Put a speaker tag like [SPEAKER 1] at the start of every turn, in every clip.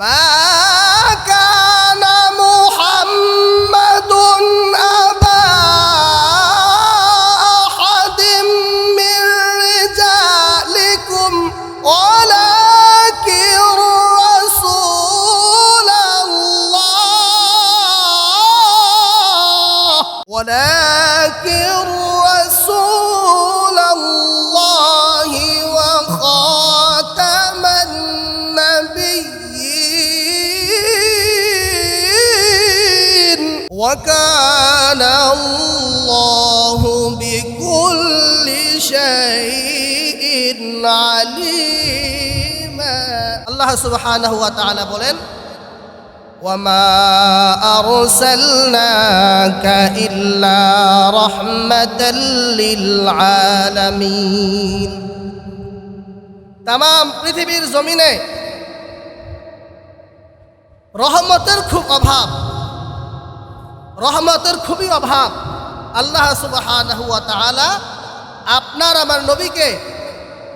[SPEAKER 1] মা কানা মুহাম্মাদুন আবা আহাদিম মির রিজালিকুম ওয়ালাকিন রাসূলুল্লাহ ওয়ালাকিন রাসূলুল্লাহি ওয়া খাতামান নাবিয়্যিন ওয়া কানা আল্লাহু বিকুল্লি শাইইন আলীমা। আল্লাহ সুবহানাহু ওয়া তাআলা বলেন, ওয়ামা আরসালনাকা ইল্লা রাহমাতাল লিল আলামিন। তাম পৃথিবীর জমিনে রহমতের খুব অভাব, রহমতের খুবই অভাব। আল্লাহ সুবহানাহু ওয়া তাআলা আপনার আমার নবীকে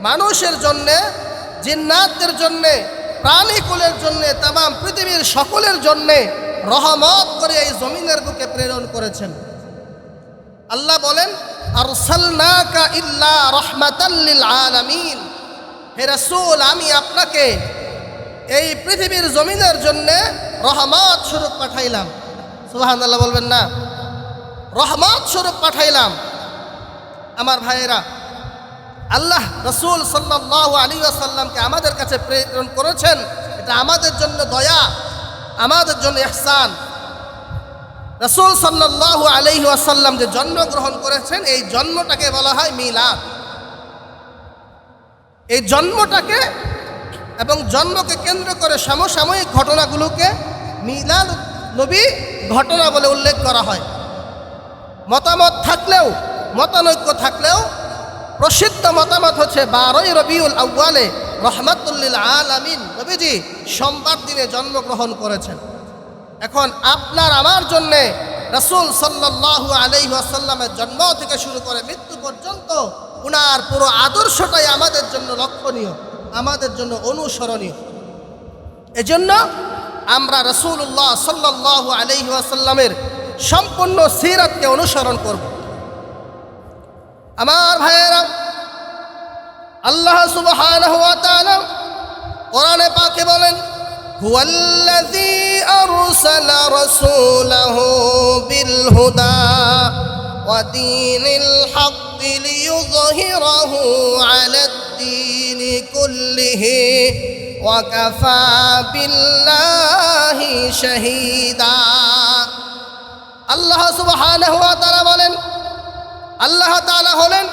[SPEAKER 1] মানুষের জন্যে, জিন্নাতদের জন্যে, প্রাণীকুলের জন্যে, তাম পৃথিবীর সকলের জন্যে রহমত করে এই জমিনের বুকে প্রেরণ করেছেন। আল্লাহ বলেন, আরসালনাকা ইল্লা রাহমাতাল লিল আলামিন। হে রাসূল, আমি আপনাকে এই পৃথিবীর জমিনের জন্যে রহমত স্বরূপ পাঠাইলাম। সুবহানাল্লাহ বলবেন না? রহমত স্বরূপ পাঠাইলাম। আমার ভাইয়েরা, আল্লাহ রাসূল সাল্লাল্লাহু আলাইহি ওয়াসাল্লামকে আমাদের কাছে প্রেরণ করেছেন, এটা আমাদের জন্য দয়া, আমাদের জন্য ইহসান। রাসূল সাল্লাল্লাহু আলাইহি ওয়াসাল্লাম যে জন্মগ্রহণ করেছেন, এই জন্মটাকে বলা হয় মিলাদ। এই জন্মটাকে এবং জন্মকে কেন্দ্র করে সমসাময়িক ঘটনাগুলোকে মিলাদ নবী ঘটনা বলে উল্লেখ করা হয়। মতামত থাকলেও, মতানৈক্য থাকলেও প্রসিদ্ধ মতামত হচ্ছে 12ই রবিউল আউয়ালে রহমাতুল লিল আলামিন নবীজি সোমবার দিনে জন্মগ্রহণ করেছেন। এখন আপনার আমার জন্যে রাসূল সাল্লাল্লাহু আলাইহি ওয়াসাল্লামের জন্ম থেকে শুরু করে মৃত্যু পর্যন্ত উনার পুরো আদর্শটাই আমাদের জন্য লক্ষণীয়, আমাদের জন্য অনুসরণীয়। এজন্য আমরা রাসূলুল্লাহ সাল্লাল্লাহু আলাইহি ওয়াসাল্লামের সম্পূর্ণ সিরাতকে অনুসরণ করব। আমার ভাইয়েরা, আল্লাহ সুবহানাহু ওয়া তাআলা কোরআনে পাকে বলেন, হুয়াল্লাযী আরসালা রাসূলাহু বিল হুদা ওয়া দীনিল হাক্কি লিইয়ুযহিরাহু আলাদ-দীনি কুল্লিহি ওয়া কাফা বিল্লাহি শাহীদা। আল্লাহ সুবহানাহু ওয়া তাআলা বলেন, আল্লাহ তাআলা হলেন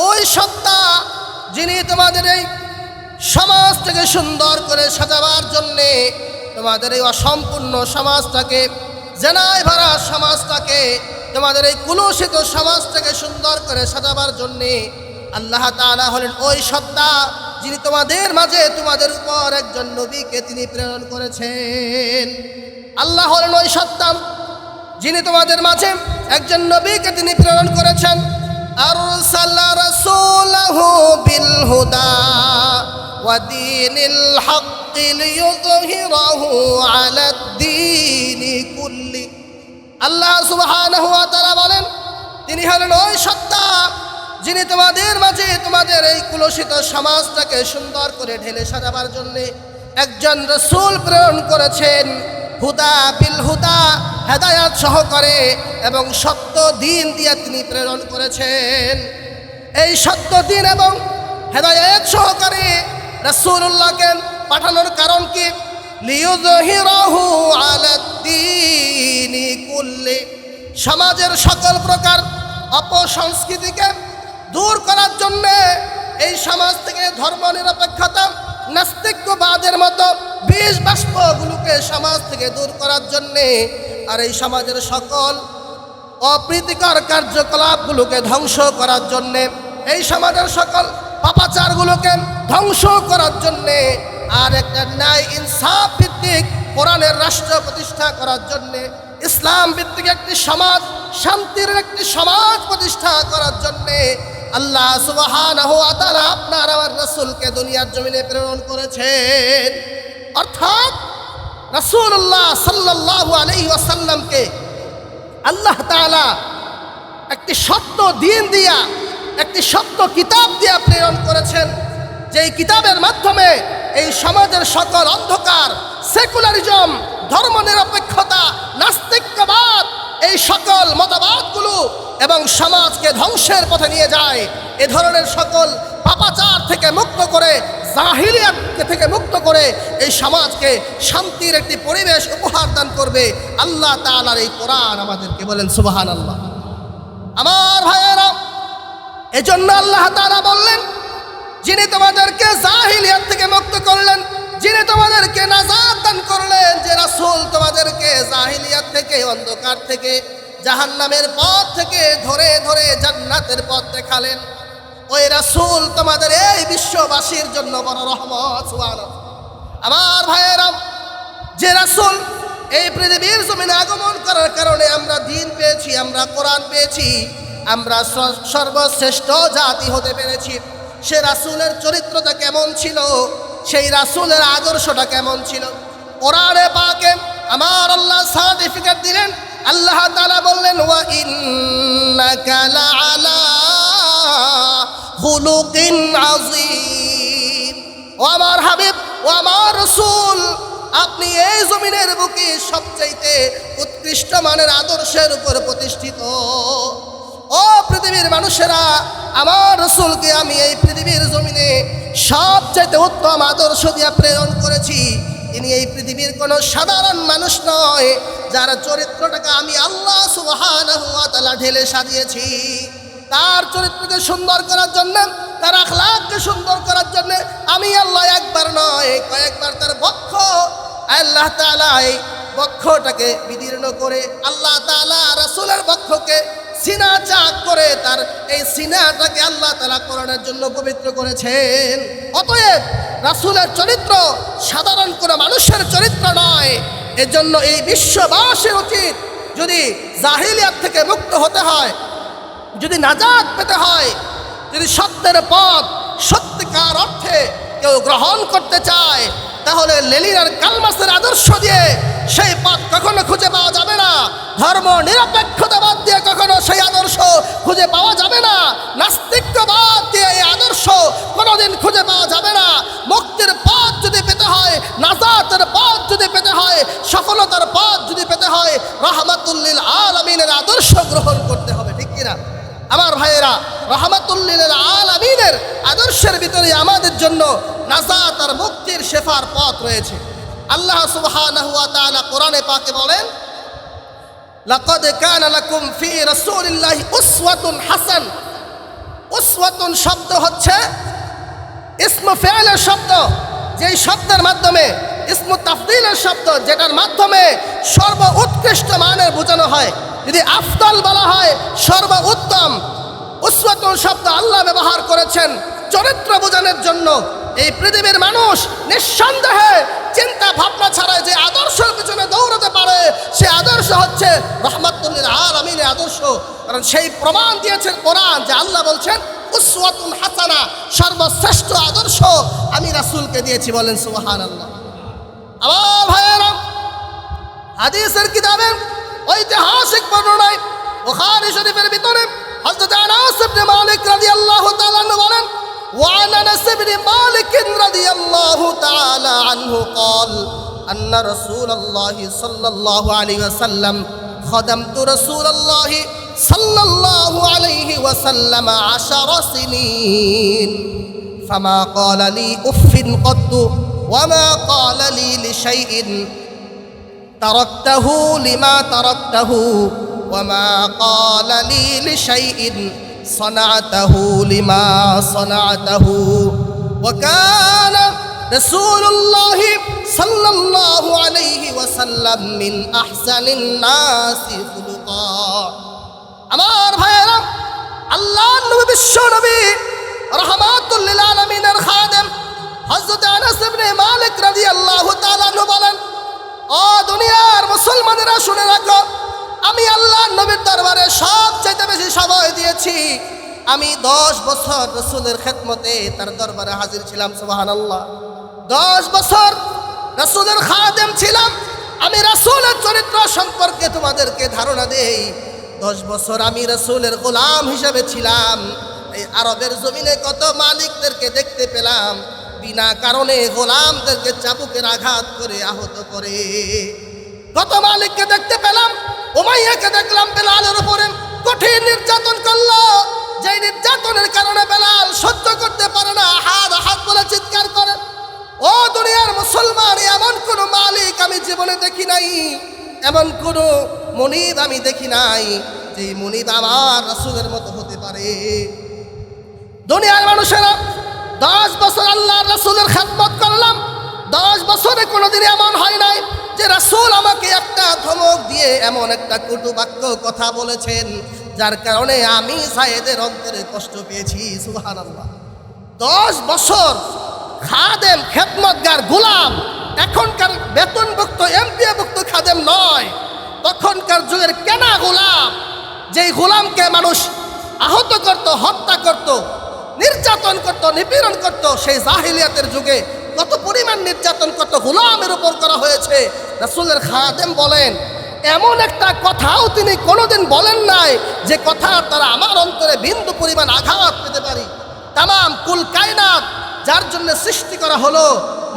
[SPEAKER 1] ওই সত্তা যিনি তোমাদের এই সমাজটাকে সুন্দর করে সাজাবার জন্যে, তোমাদের এই অসম্পূর্ণ সমাজটাকে, জেনায় ভরা সমাজটাকে, তোমাদের এই কুলুষিত সমাজটাকে সুন্দর করে সাজাবার জন্যে আল্লাহ তাআলা হলেন ওই সত্তা যিনি তোমাদের মাঝে, তোমাদের উপর একজন নবীকে তিনি প্রেরণ করেছেন। আল্লাহ হলেন ওই সত্তা যিনি তোমাদের মাঝে একজন নবীকে তিনি প্রেরণ করেছেন। আরসালা রাসূলাহু বিল হুদা ওয়া দীনিল হাক্কি লিইয়ুযহিরাহু আলাদ-দীনি কুল্লি। আল্লাহ সুবহানাহু ওয়া তাআলা বলেন, তিনি হলেন ওই সত্তা যিনি তোমাদের মাঝে, তোমাদের এই কুলুষিত সমাজটাকে সুন্দর করে ঢেলে সাজাবার জন্যে একজন রাসূল প্রেরণ করেছেন। হুদা বিল হুদা, হেদায়াত সহকারে এবং সত্য দিন দিয়ে তিনি প্রেরণ করেছেন। এই সত্য দিন এবং হেদায়াত সহকারে রাসূলুল্লাহকে পাঠানোর কারণ কি? লিইয়ুযহিরাহু আলাদ-দীনি কুল্লি, সমাজের সকল প্রকার অপসংস্কৃতিকে দূর করার জন্যে, এই সমাজ থেকে ধর্ম নিরপেক্ষতা, নাস্তিক্যবাদের মতো বিষ বাষ্পগুলোকে সমাজ থেকে দূর করার জন্যে, আর এই সমাজের সকল অপ্রীতিকর কার্যকলাপগুলোকে ধ্বংস করার জন্যে, এই সমাজের সকল পাপাচারগুলোকে ধ্বংস করার জন্যে, আর একটা ন্যায় ইনসাফ ভিত্তিক কোরআনের রাষ্ট্র প্রতিষ্ঠা করার জন্যে, ইসলাম ভিত্তিক একটি সমাজ, শান্তির একটি সমাজ প্রতিষ্ঠা করার জন্যে আল্লাহ সুবহানাহু ওয়া তাআলা আপনার আমার রাসূলকে দুনিয়ার জমিনে প্রেরণ করেছেন। অর্থাৎ রাসূলুল্লাহ সাল্লাল্লাহু আলাইহি ওয়াসাল্লামকে আল্লাহ তাআলা একটি সত্য দ্বীন দিয়া, একটি সত্য কিতাব দিয়া প্রেরণ করেছেন, যেই কিতাবের মাধ্যমে এই সমাজের সকল অন্ধকার, সেকুলারিজম, ধর্মনিরপেক্ষতা, নাস্তিক্যবাদ, এই সকল মতবাদগুলো এবং সমাজকে ধ্বংসের পথে নিয়ে যায়। এ ধরনের সকল পাপাচার থেকে মুক্ত করে, জাহিলিয়াত থেকে মুক্ত করে এই সমাজকে শান্তির একটি পরিবেশ উপহার দান করবে আল্লাহ তাআলার এই কোরআন আমাদেরকে। বলেন সুবহানাল্লাহ। আমার ভাইয়েরা, এজন্য আল্লাহ তাআলা বললেন, যিনি তোমাদেরকে জাহিলিয়াত থেকে মুক্ত করলেন, যিনি তোমাদেরকে নাজাত দান করলেন, যে রাসূল তোমাদেরকে জাহিলিয়াত থেকে, অন্ধকার থেকে, জাহান্নামের পথ থেকে ধরে ধরে জান্নাতের পথ দেখালেন, ওই রাসূল তোমাদের এই বিশ্ববাসীর জন্য বড় রহমত। সুবহানাল্লাহ। আমার ভাইয়েরা, যে রাসূল এই পৃথিবীর জমিনে আগমন করার কারণে আমরা দ্বীন পেয়েছি, আমরা কোরআন পেয়েছি, আমরা সর্বশ্রেষ্ঠ জাতি হতে পেরেছি, সে রাসূলের চরিত্রটা কেমন ছিল, সেই রাসূলের আদর্শটা কেমন ছিল, কোরআনে পাকে আমার আল্লাহ সার্টিফিকেট দিলেন। আল্লাহ তাআলা বললেন, ওয়া ইন্নাকা লাআলা খুলুকিন আযীম। ও আমার হাবিব, ও আমার রাসূল, আপনি এই জমিনের বুকে সবচাইতে উৎকৃষ্ট মানের আদর্শের উপর প্রতিষ্ঠিত। ও পৃথিবীর মানুষেরা, আমার রাসূলকে আমি এই পৃথিবীর জমিনে সবচাইতে উত্তম আদর্শ দিয়ে প্রেরণ করেছি। তিনি এই পৃথিবীর কোনো সাধারণ মানুষ নয়, যার চরিত্রটাকে আমি আল্লাহ সুবহানাহু ওয়া তাআলা ঢেলে সাজিয়েছি। তার চরিত্রকে সুন্দর করার জন্য, তার আখলাককে সুন্দর করার জন্য আমি আল্লাহ একবার নয় কয়েকবার তার বক্ষ, আল্লাহ তাআলা এই বক্ষটাকে বিদীর্ণ করে, আল্লাহ তাআলা রাসূলের বক্ষকে সিনা চাক করে, তার এই সিনাটাকে আল্লাহ তাআলা কোরআনের জন্য পবিত্র করেছেন। অতএব রাসূলের চরিত্র সাধারণ কোনো মানুষের চরিত্র নয়। এজন্য এই বিশ্ববাসীর উচিত, যদি জাহিলিয়াত থেকে মুক্ত হতে হয়, যদি নাজাত পেতে হয়, যদি সত্যের পথ সত্যিকার অর্থে কেউ গ্রহণ করতে চায়, তাহলে লেনিন আর কালমার্ক্সের আদর্শ দিয়ে সেই পথ কখনো খুঁজে পাওয়া যাবে না। ধর্ম নিরপেক্ষতাবাদ দিয়ে কখনো সেই আদর্শ খুঁজে পাওয়া যাবে না। নাস্তিক্যবাদ দিয়ে এই আদর্শ কোনোদিন খুঁজে পাওয়া যাবে না। মুক্তির পথ যদি পেতে হয়, নাজাতের পথ যদি পেতে হয়, সফলতার পথ যদি পেতে হয়, রাহমাতুল লিল আলামিনের আদর্শ গ্রহণ করতে হবে। ঠিক কিনা আমার ভাইয়েরা? রাহমাতুল লিল আলামিনের আদর্শের ভিতরে আমাদের জন্য নাজাত আর মুক্তির শেফার পথ রয়েছে। আল্লাহ সুবহানাহু ওয়া তাআলা কোরআনে পাকে বলেন, লাকাদ কানা লাকুম ফি রাসূলিল্লাহি উসওয়াতুন হাসান। উসওয়াতুন শব্দ হচ্ছে ইসমু ফি'লের শব্দ, যেই শব্দের মাধ্যমে, ইসমু তাফদীলের শব্দ, যেটার মাধ্যমে সর্ব উৎকৃষ্ট মানের বোঝানো হয়। যদি আফদল বলা হয় সর্ব উত্তম, উসওয়াতুন শব্দ আল্লাহ ব্যবহার করেছেন চরিত্র বোঝানোর জন্য। এই পৃথিবীর মানুষ নিঃসন্দেহে চিন্তা ভাবনা ছাড়াই যে আদর্শের পিছনে দৌড়াতে পারে, সে আদর্শ হচ্ছে রাহমাতুল লিল আলামিনের আদর্শ। কারণ সেই প্রমাণ দিয়েছেন কোরআন, যে আল্লাহ বলছেন উসওয়াতুন হাসানা, সর্বশ্রেষ্ঠ আদর্শ আমি রাসূলকে দিয়েছি। বলেন সুবহানাল্লাহ। আমার ভাইয়েরা, হাদিসের কিতাবের ঐতিহাসিক বর্ণনায় বুখারী শরীফের ভিতরে হযরত আনাস ইবনে মালিক রাদিয়াল্লাহু তাআলা আনহু বলেন, وعن أنس بن مالك رضي الله تعالى عنه قال أن رسول الله صلى الله عليه وسلم خدمت رسول الله صلى الله عليه وسلم 10 سنين فما قال لي أف قط وما قال لي لشيء تركته لما تركته وما قال لي لشيء صنعته لما صنعته وكان رسول الله صلى الله عليه وسلم من أحسن الناس خلقا। আমার ভাইয়েরা, আল্লাহর নবী, বিশ্ব নবী, রাহমাতুল লিল আলামিনের খাদেম হযরত আনাস ইবনে মালিক রাদিয়াল্লাহু তাআলা আনহু বলেন, ও দুনিয়ার মুসলমানেরা শুনে রাখো, আমি আল্লাহর নবীর দরবারে সবচেয়ে বেশি সময় দিয়েছি। আমি 10 বছর রাসূলের খেদমতে তার দরবারে হাজির ছিলাম। সুবহানাল্লাহ। 10 বছর রাসূলের খাদেম ছিলাম। চরিত্র সম্পর্কে তোমাদেরকে ধারণা দেই। 10 বছর আমি রাসূলের গোলাম হিসেবে ছিলাম। এই আরবের জমিনে কত মালিকদেরকে দেখতে পেলাম বিনা কারণে গোলামদেরকে চাবুকের আঘাত করে আহত করে। কত মালিককে দেখতে পেলাম, উমাইয়াকে দেখলাম বেলালের উপরে কঠিন নির্যাতন করলো, যেই নির্যাতনের কারণে বেলাল সহ্য করতে পারে না, হাত হাত বলে চিৎকার করে। ও দুনিয়ার মুসলমান, এমন কোন মালিক আমি জীবনে দেখি নাই, এমন কোন মুনিব আমি দেখি নাই যে মুনিব আমার রাসূলের মতো হতে পারে। দুনিয়ার মানুষেরা 10 বছর আল্লাহর রাসূলের খেদমত করলাম, 10 বছরে কোনোদিন এমন হয় নাই যে রাসূল আমাকে একটা ধমক দিয়ে এমন একটা কটু বাক্য কথা বলেছেন যার কারণে আমি যায়েদের অন্তরে কষ্ট পেয়েছি। সুবহানাল্লাহ। 10 বছর খাদেম, খেদমতগার, গোলাম, এখনকার বেতনভুক্ত এমপিএভুক্ত খাদেম নয়, তখনকার যুগের কেনা গোলাম, যেই গোলামকে মানুষ আহত করত, হত্যা করত, নির্যাতন করত, নিপীড়ন করত। সেই জাহিলিয়াতের যুগে কত পরিমাণ নির্যাতন করত গোলামের উপর করা হয়েছে। রাসূলের খাদেম বলেন এমন একটা কথাও তিনি কোনোদিন বলেন নাই যে কথার দ্বারা আমার অন্তরে বিন্দু পরিমাণ আঘাত পেতে পারি। তামাম কুল কায়নাত যার জন্য সৃষ্টি করা হলো,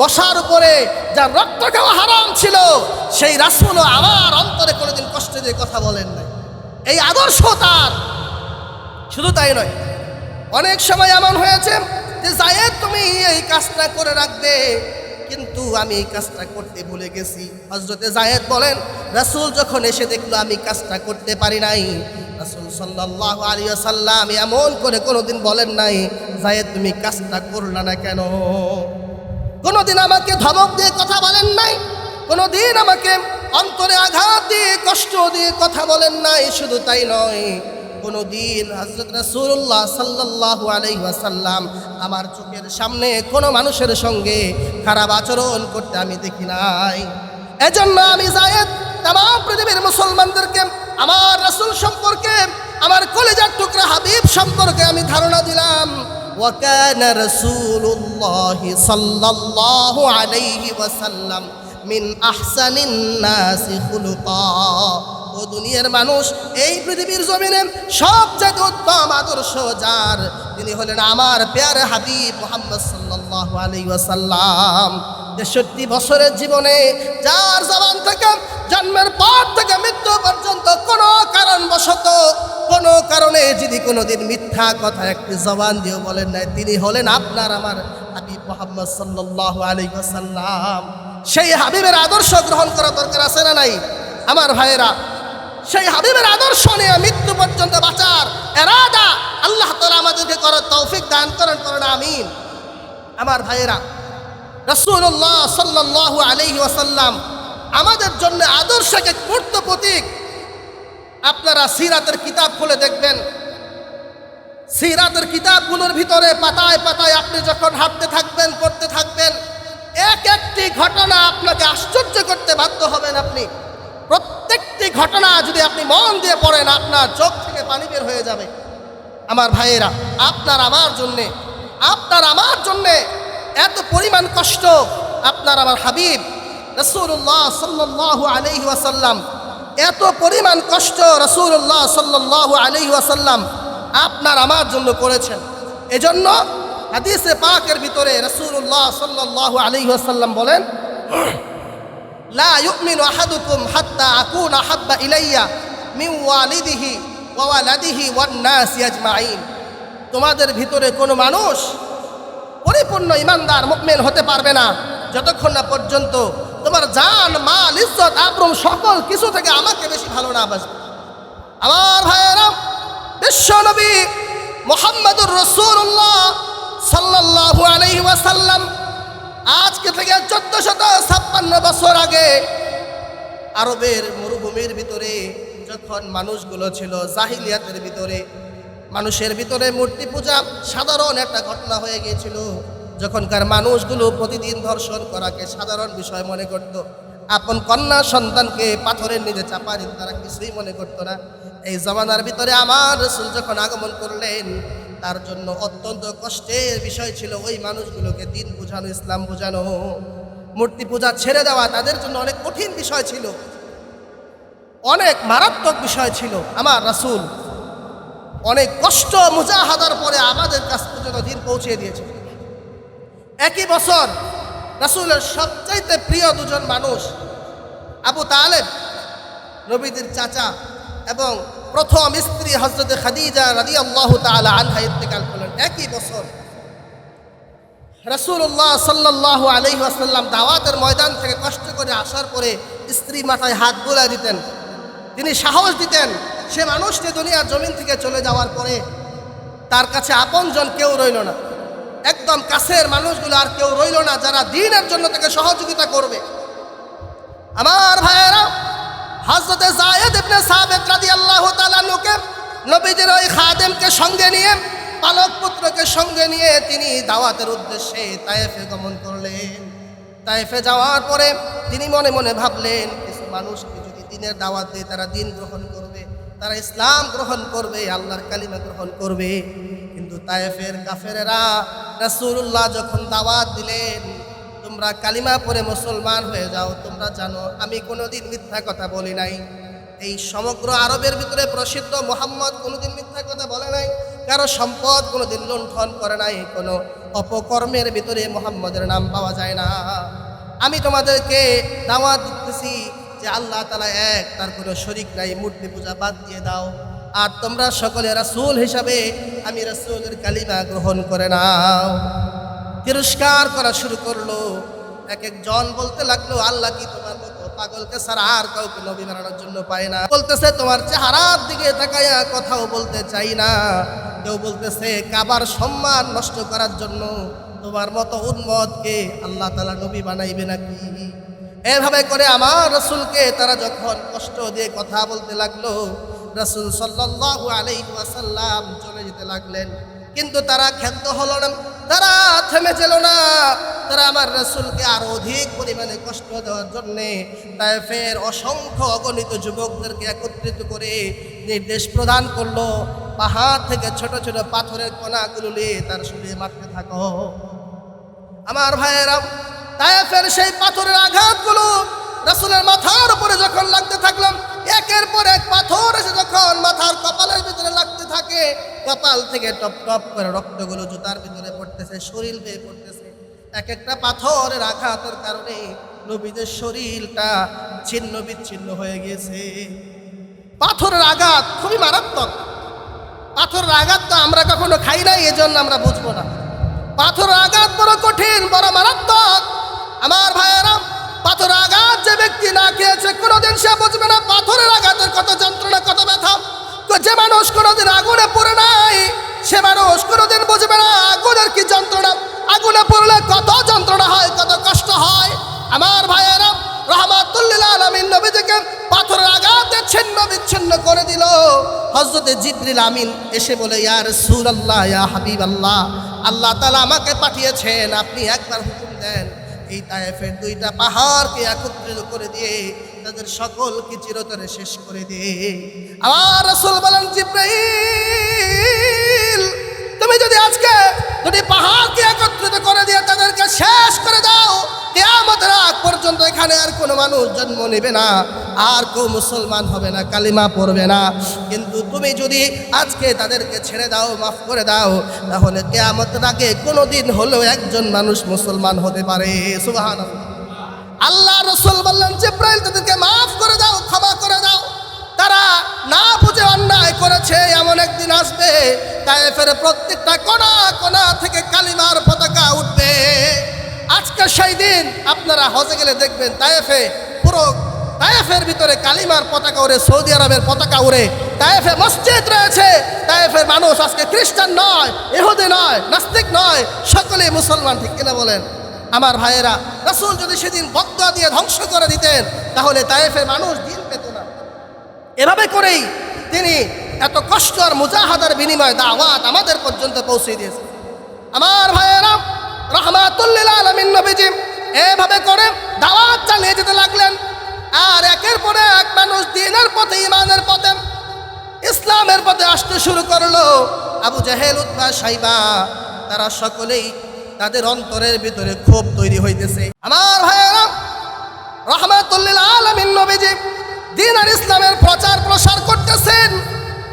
[SPEAKER 1] মশার উপরে যার রক্ত খাওয়া হারাম ছিল, সেই রাসূলও আমার অন্তরে কোনোদিন কষ্ট দিয়ে কথা বলেন নাই। এই আদর্শ তার। শুধু তাই নয়, অনেক সময় এমন হয়েছে যে যায়েদ তুমি এই কাজটা করে রাখবে, কিন্তু আমি এই কাজটা করতে ভুলে গেছি। হযরতে যায়েদ বলেন রাসূল যখন এসে দেখলো আমি কাজটা করতে পারি নাই, রাসূল সাল্লাল্লাহু আলাইহি ওয়াসাল্লাম এমন করে কোনোদিন বলেন নাই যায়েদ তুমি কাজটা করলা না কেন। কোনোদিন আমাকে ধমক দিয়ে কথা বলেন নাই, কোনোদিন আমাকে অন্তরে আঘাত দিয়ে কষ্ট দিয়ে কথা বলেন নাই। শুধু তাই নয়, কোনোদিন হযরত রাসূলুল্লাহ সাল্লাল্লাহু আলাইহি ওয়াসাল্লাম আমার চোখের সামনে কোনো মানুষের সঙ্গে খারাপ আচরণ করতে আমি দেখি নাই। এজন্য আমি যায়েদ তামাম পৃথিবীর মুসলমানদেরকে আমার রাসূল সম্পর্কে, আমার কলিজার টুকরা হাবিব সম্পর্কে আমি ধারণা দিলাম। ওয়া কানা রাসূলুল্লাহ সাল্লাল্লাহু আলাইহি ওয়াসাল্লাম মিন আহসানিন নাসি খুলুকা। ও দুনিয়ার মানুষ, এই পৃথিবীর জমিনে সবচেয়ে উত্তম আদর্শ যার, তিনি হলেন আমার প্যারে হাবিব মুহাম্মদ সাল্লাল্লাহু আলাইহি ওয়াসাল্লাম। 63 বছরের জীবনে যার জবান থেকে জন্মের পর থেকে মৃত্যু পর্যন্ত কোনো কারণবশত, কোনো কারণে যদি কোনোদিন মিথ্যা কথা একটি জবান দিয়ে বলেন নাই, তিনি হলেন আপনার আমার হাবিব মুহাম্মদ সাল্লাল্লাহু আলাইহি ওয়াসাল্লাম। সেই হাবিবের আদর্শ গ্রহণ করা দরকার আছে না নাই আমার ভাইয়েরা? সেই হাবিবের আদর্শ নিয়ে মৃত্যু পর্যন্ত বাঁচার এরাদা আল্লাহ তাআলা আমাদেরকে করার তৌফিক দান করেন, করেন আমিন। আমার ভাইয়েরা, রাসূলুল্লাহ সাল্লাল্লাহু আলাইহি ওয়াসাল্লাম আমাদের জন্য আদর্শকে মূর্ত প্রতীক। আপনারা সিরাতের কিতাব খুলে দেখবেন, সিরাতের কিতাবগুলোর ভিতরে পাতায় পাতায় আপনি যখন হাঁটতে থাকবেন, পড়তে থাকবেন, এক একটি ঘটনা আপনাকে আশ্চর্য করতে বাধ্য হবেন। আপনি প্রত্যেকটি ঘটনা যদি আপনি মন দিয়ে পড়েন, আপনার চোখ থেকে পানি বের হয়ে যাবে। আমার ভাইয়েরা, আপনার আমার জন্যে এত পরিমাণ কষ্ট আপনার আমার হাবিব রাসূলুল্লাহ সাল্লাল্লাহু আলাইহি ওয়াসাল্লাম, এত পরিমাণ কষ্ট রাসূলুল্লাহ সাল্লাল্লাহু আলাইহি ওয়াসাল্লাম আপনার আমার জন্য করেছেন। এজন্য হাদিসে পাকের ভিতরে রাসূলুল্লাহ সাল্লাল্লাহু আলাইহি ওয়াসাল্লাম বলেন, লা ইউমিনু আহাদুকুম হাত্তা আকুনা হাব্বা ইলাইয়া মিন ওয়ালিদিহি ওয়া ওয়ালাদিহি ওয়ান নাসি আজমাইন। তোমাদের ভিতরে কোনো মানুষ পরিপূর্ণ ইমানদার মুমিন হতে পারবে না যতক্ষণ না পর্যন্ত তোমার জান, মাল, ইজ্জত, আবরুম সকল কিছু থেকে আমাকে বেশি ভালো না বাসবে। আমার ভাইয়েরা, বিশ্বনবী মুহাম্মদুর রাসূলুল্লাহ সাল্লাল্লাহু আলাইহি ওয়াসাল্লাম আজকে থেকে 1456 বছর আগে আরবের মরুভূমির ভিতরে যখন মানুষগুলো ছিল জাহিলিয়াতের ভিতরে, মানুষের ভিতরে মূর্তি পূজা সাধারণ একটা ঘটনা হয়ে গিয়েছিল। যখনকার মানুষগুলো প্রতিদিন ধর্ষণ করাকে সাধারণ বিষয় মনে করত, আপন কন্যা সন্তানকে পাথরের নিচে চাপা দিতে তারা কিছুই মনে করত না। এই জমানার ভিতরে আমার রাসূল যখন আগমন করলেন, তার জন্য অত্যন্ত কষ্টের বিষয় ছিল ওই মানুষগুলোকে দিন বোঝানো, ইসলাম বোঝানো। মূর্তি পূজা ছেড়ে দেওয়া তাদের জন্য অনেক কঠিন বিষয় ছিল। অনেক মারাত্মক বিষয় ছিল। আমার রাসূল অনেক কষ্ট মুজাহাদার পরে আমাদের কাছ পর্যন্ত দিন পৌঁছে দিয়েছে। একই বছর রাসূলের সবচাইতে প্রিয় দুজন মানুষ আবু তালেব, নবীদের চাচা, এবং প্রথম স্ত্রী হযরত খাদিজা রাদিয়াল্লাহু তাআলা আনহা ইন্তেকাল করলেন। একই বছর রাসূলুল্লাহ সাল্লাল্লাহু আলাইহি ওয়াসাল্লাম দাওয়াতের ময়দান থেকে কষ্ট করে আসার পরে স্ত্রী মাথায় হাত বুলায় দিতেন, তিনি সাহস দিতেন। সে মানুষটি দুনিয়ার জমিন থেকে চলে যাওয়ার পরে তার কাছে আপনজন কেউ রইল না, একদম কাছের মানুষগুলো আর কেউ রইল না যারা দ্বীনের জন্য তাকে সহযোগিতা করবে। আমার ভাইয়েরা, হযরত যায়েদ ইবনে সাবিত রাদিয়াল্লাহু তাআলা আনহুকে, নবীজির ওই খাদেমকে সঙ্গে নিয়ে, পালক পুত্রকে সঙ্গে নিয়ে তিনি দাওয়াতের উদ্দেশ্যে তায়েফে গমন করলেন। তায়েফে যাওয়ার পরে তিনি মনে মনে ভাবলেন, কিছু মানুষকে যদি দ্বীনের দাওয়াত দেয় তারা দ্বীন গ্রহণ করবে, তারা ইসলাম গ্রহণ করবে, আল্লাহর কালিমা গ্রহণ করবে। কিন্তু তায়েফের কাফেরেরা রাসূলুল্লাহ যখন দাওয়াত দিলেন, তোমরা কালিমা পড়ে মুসলমান হয়ে যাও, তোমরা জানো আমি কোনোদিন মিথ্যা কথা বলি নাই। এই সমগ্র আরবের ভিতরে প্রসিদ্ধ মুহাম্মদ কোনোদিন মিথ্যা কথা বলে নাই, কারো সম্পদ কোনোদিন লুণ্ঠন করে নাই, কোনো অপকর্মের ভিতরে মুহাম্মদের নাম পাওয়া যায় না। আমি তোমাদেরকে দাওয়াত দিতেছি যে আল্লাহ তাআলা এক, তার কোনো শরীক নাই, মূর্তি পূজা বাদ দিয়ে দাও, আর তোমরা সকলে রাসূল হিসাবে আমি রাসূলের কালিমা গ্রহণ করে নাও। তিরস্কার করা শুরু করলো। এক একজন বলতে লাগলো, আল্লাহ কি তোমার মতো পাগলকে ছাড়া আর কাউকে নবী বানানোর জন্য পায় না? বলতেছে তোমার চেহারার দিকে তাকায়া কথাও বলতে চাই না। কেউ বলতেছে কাবার সম্মান নষ্ট করার জন্য তোমার মতো উন্মতকে আল্লাহ তাআলা নবী বানাইবে নাকি? এভাবে করে আমার রাসূলকে তারা যখন কষ্ট দিয়ে কথা বলতে লাগলো, রাসূল সাল্লাল্লাহু আলাইহি ওয়াসাল্লাম চলে যেতে লাগলেন। কিন্তু তারা ক্ষান্ত হলো না, তারা থেমে গেল না। তারা আমার রাসূলকে আরো অধিক পরিমাণে কষ্ট দেওয়ার জন্যে তায়েফের অসংখ্য অগণিত যুবকদেরকে একত্রিত করে নির্দেশ প্রদান করলো, পাহাড় থেকে ছোট ছোট পাথরের কণাগুলো নিয়ে তার শরীরে মারতে থাকো। আমার ভাইয়েরা, তায়েফের সেই পাথরের আঘাতগুলো রাসূলের মাথার উপরে যখন লাগতে থাকলাম, একের পর এক পাথর এসে যখন মাথার কপালের ভিতরে লাগতে থাকে, কপাল থেকে টপ টপ করে রক্তগুলো জুতার ভিতরে পড়তেছে, শরীর বেয়ে পড়তেছে। এক একটা পাথরের আঘাতের কারণে নবীদের শরীরটা ছিন্ন বিচ্ছিন্ন হয়ে গিয়েছে। পাথরের আঘাত খুবই মারাত্মক। পাথরের আঘাত তো আমরা কখনো খাই নাই, এজন্য আমরা বুঝবো না। পাথরের আঘাত বড় কঠিন, বড় মারাত্মক। আমার ভাইয়েরা, পাথরের আঘাত যে ব্যক্তি না খেয়েছে কোনোদিন সে বুঝবে না পাথরের আঘাতের কত যন্ত্রণা, কত ব্যথা। যে মানুষ কোনোদিন আগুনে পড়ে নাই সে মানুষ কোনোদিন বুঝবে না আগুনের কি যন্ত্রণা, আগুনে পড়লে কত যন্ত্রণা হয়, কত কষ্ট হয়। আমার ভাইয়েরা, রাহমাতুল লিল আলামিন নবীজিকে পাথরের আঘাতে ছিন্ন বিচ্ছিন্ন করে দিল। হযরত জিবরিল আমিন এসে বলে, ইয়া রাসূলুল্লাহ, ইয়া হাবিবাল্লাহ, আল্লাহ তাআলা আমাকে পাঠিয়েছেন, আপনি একবার হুকুম দেন এই তায়েফের দুইটা পাহাড়কে একত্রিত করে দিয়ে তাদের সকলকে চিরতরে শেষ করে দিয়ে। আমার রাসূল বলেন, জিবরাইল, তুমি যদি আজকে দুটি পাহাড়কে একত্রিত করে দিয়ে তাদেরকে শেষ করে দাও, কিয়ামতের আগ পর্যন্ত এখানে আর কোনো মানুষ জন্ম নেবে না, আর কেউ মুসলমান হবে না, কালিমা পড়বে না। কিন্তু তুমি যদি আজকে তাদেরকে ছেড়ে দাও, মাফ করে দাও, তাহলে কিয়ামতের আগে কোনোদিন হলেও একজন মানুষ মুসলমান হতে পারে। সুবহানাল্লাহ। আল্লাহ রাসূল বললেন, জিবরাইল, তাদেরকে মাফ করে দাও, ক্ষমা করে দাও। তারা না বুঝে অন্যায় করেছে, এমন একদিন আসবে তায়েফের প্রত্যেকটা কোণা কোণা থেকে কালিমার পতাকা উঠবে। আজকে সেই দিন আপনারা হজে গেলে দেখবেন তায়েফে, পুরো তায়েফের ভিতরে কালিমার পতাকা উড়ে, সৌদি আরবের পতাকা উড়ে। তায়েফে মসজিদ রয়েছে, তায়েফের মানুষ আজকে খ্রিস্টান নয়, ইহুদি নয়, নাস্তিক নয়, সকলেই মুসলমান। ঠিক কিনা বলেন? আমার ভাইয়েরা, রাসূল যদি সেদিন বদদুয়া দিয়ে ধ্বংস করে দিতেন তাহলে তায়েফের মানুষ দিন পেত না। এভাবে করেই তিনি এত কষ্ট আর মুজাহাদার বিনিময়ে দাওয়াত আমাদের পর্যন্ত পৌঁছে দিয়েছেন। আমার ভাইয়েরা, রাহমাতুল লিল আলামিন নবীজি এভাবে করে দাওয়াত চালিয়ে যেতে লাগলেন। আর একের পর এক মানুষ দ্বীনের পথে, ঈমানের পথে, ইসলামের পথে আসতে শুরু করলো। আবু জাহেল, উতবা, শাইবা, তারা সকলেই তাদের অন্তরের ভিতরে ক্ষোভ তৈরি হইতেছে। আমার ভাইয়েরা, রাহমাতুল লিল আলামিন নবীজি দিন আর ইসলামের প্রচার প্রসার করতেছেন,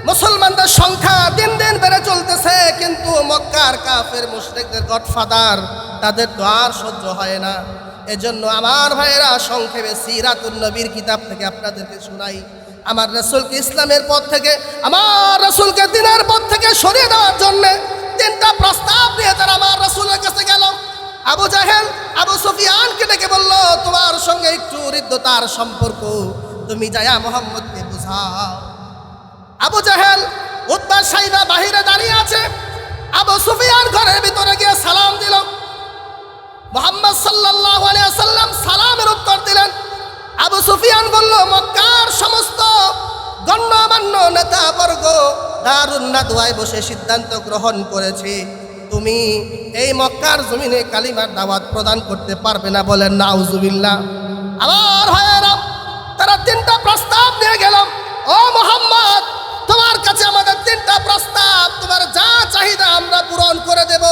[SPEAKER 1] মুসলমানদের সংখ্যা দিন দিন বেড়ে চলতেছে, কিন্তু মক্কার কাফের মুশরিকদের গডফাদার তাদের তো আর সহ্য হয় না। এজন্য আমার ভাইয়েরা সংক্ষেপে সিরাতুন নবীর কিতাব থেকে আপনাদেরকে শোনাই। আমার রাসূলকে ইসলামের পথ থেকে, আমার রাসূলকে দ্বীনের পথ থেকে সরিয়ে দেওয়ার জন্য তিনটা প্রস্তাব নিয়ে তারা আমার রাসূলের কাছে গেল। আবু জাহেল আবু সুফিয়ানকে ডেকে বলল, তোমার সঙ্গে একটু হৃদ্যতার সম্পর্ক, তুমি যায়া মুহাম্মদকে বুঝাও। আবু জাহেল উতবা সাইবা বাহিরে দাঁড়িয়ে আছে, আবু সুফিয়ান ঘরের ভিতরে গিয়ে সালাম দিল। মুহাম্মদ সাল্লাল্লাহু আলাইহি ওয়াসাল্লাম সালামের উত্তর দিলেন। আবু সুফিয়ান বলল, মক্কার সমস্ত গণ্যমান্য নেতাবর্গ দারুন নাদওয়ায় বসে সিদ্ধান্ত গ্রহণ করেছে, তুমি এই মক্কার জমিনে কালিমার দাওয়াত প্রদান করতে পারবে না। বলেন নাউজুবিল্লাহ। আমার ভাইয়েরা, তারা তিনটা প্রস্তাব নিয়ে গেলাম। ও মুহাম্মদ, তোমার কাছে আমাদের তিনটা প্রস্তাব, তোমার যা চাহিদা আমরা পূরণ করে দেব,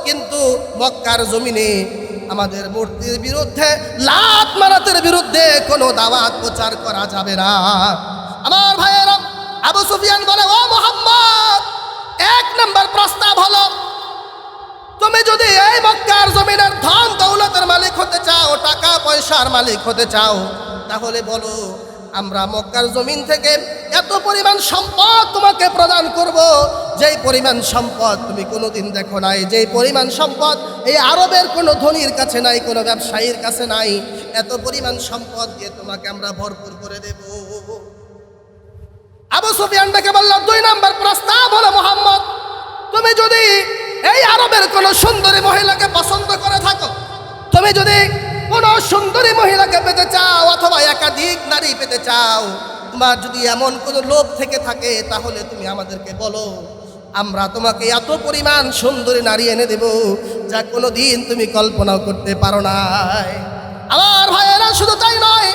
[SPEAKER 1] কিন্তু মক্কার জমিনে আমাদের মূর্তির বিরুদ্ধে, লাত মানাতের বিরুদ্ধে কোনো দাওয়াত প্রচার করা যাবে না। আমার ভাইয়েরা, আবু সুফিয়ান বলে, ও মুহাম্মদ, এক নম্বর প্রস্তাব হলো, তুমি যদি এই মক্কার জমিনের ধন দৌলতের মালিক হতে চাও, টাকা পয়সার মালিক হতে চাও, তাহলে বলো, আমরা মক্কার জমিন থেকে এত পরিমাণ সম্পদ তোমাকে প্রদান করব, যেই পরিমাণ সম্পদ তুমি কোনোদিন দেখো নাই, যেই পরিমাণ সম্পদ এই আরবের কোনো ধনীর কাছে নাই, কোনো ব্যবসায়ীর কাছে নাই, এত পরিমাণ সম্পদ দিয়ে তোমাকে আমরা ভরপুর করে দেব। আবু সুফিয়ান ডেকে বলল, দুই নম্বর প্রস্তাব হলো, মুহাম্মদ, তুমি যদি এই আরবের কোনো সুন্দরী মহিলাকে পছন্দ করে থাকো, তুমি যদি কোনো সুন্দরী মহিলাকে পেতে চাও অথবা একাধিক নারী পেতে চাও, তোমার যদি এমন কোনো লোভ থেকে থাকে, তাহলে তুমি আমাদেরকে বলো, আমরা তোমাকে এত পরিমাণ সুন্দরী নারী এনে দেব যা কোনো দিন তুমি কল্পনাও করতে পারো নাই। আমার ভাইয়েরা, শুধু তাই নয়,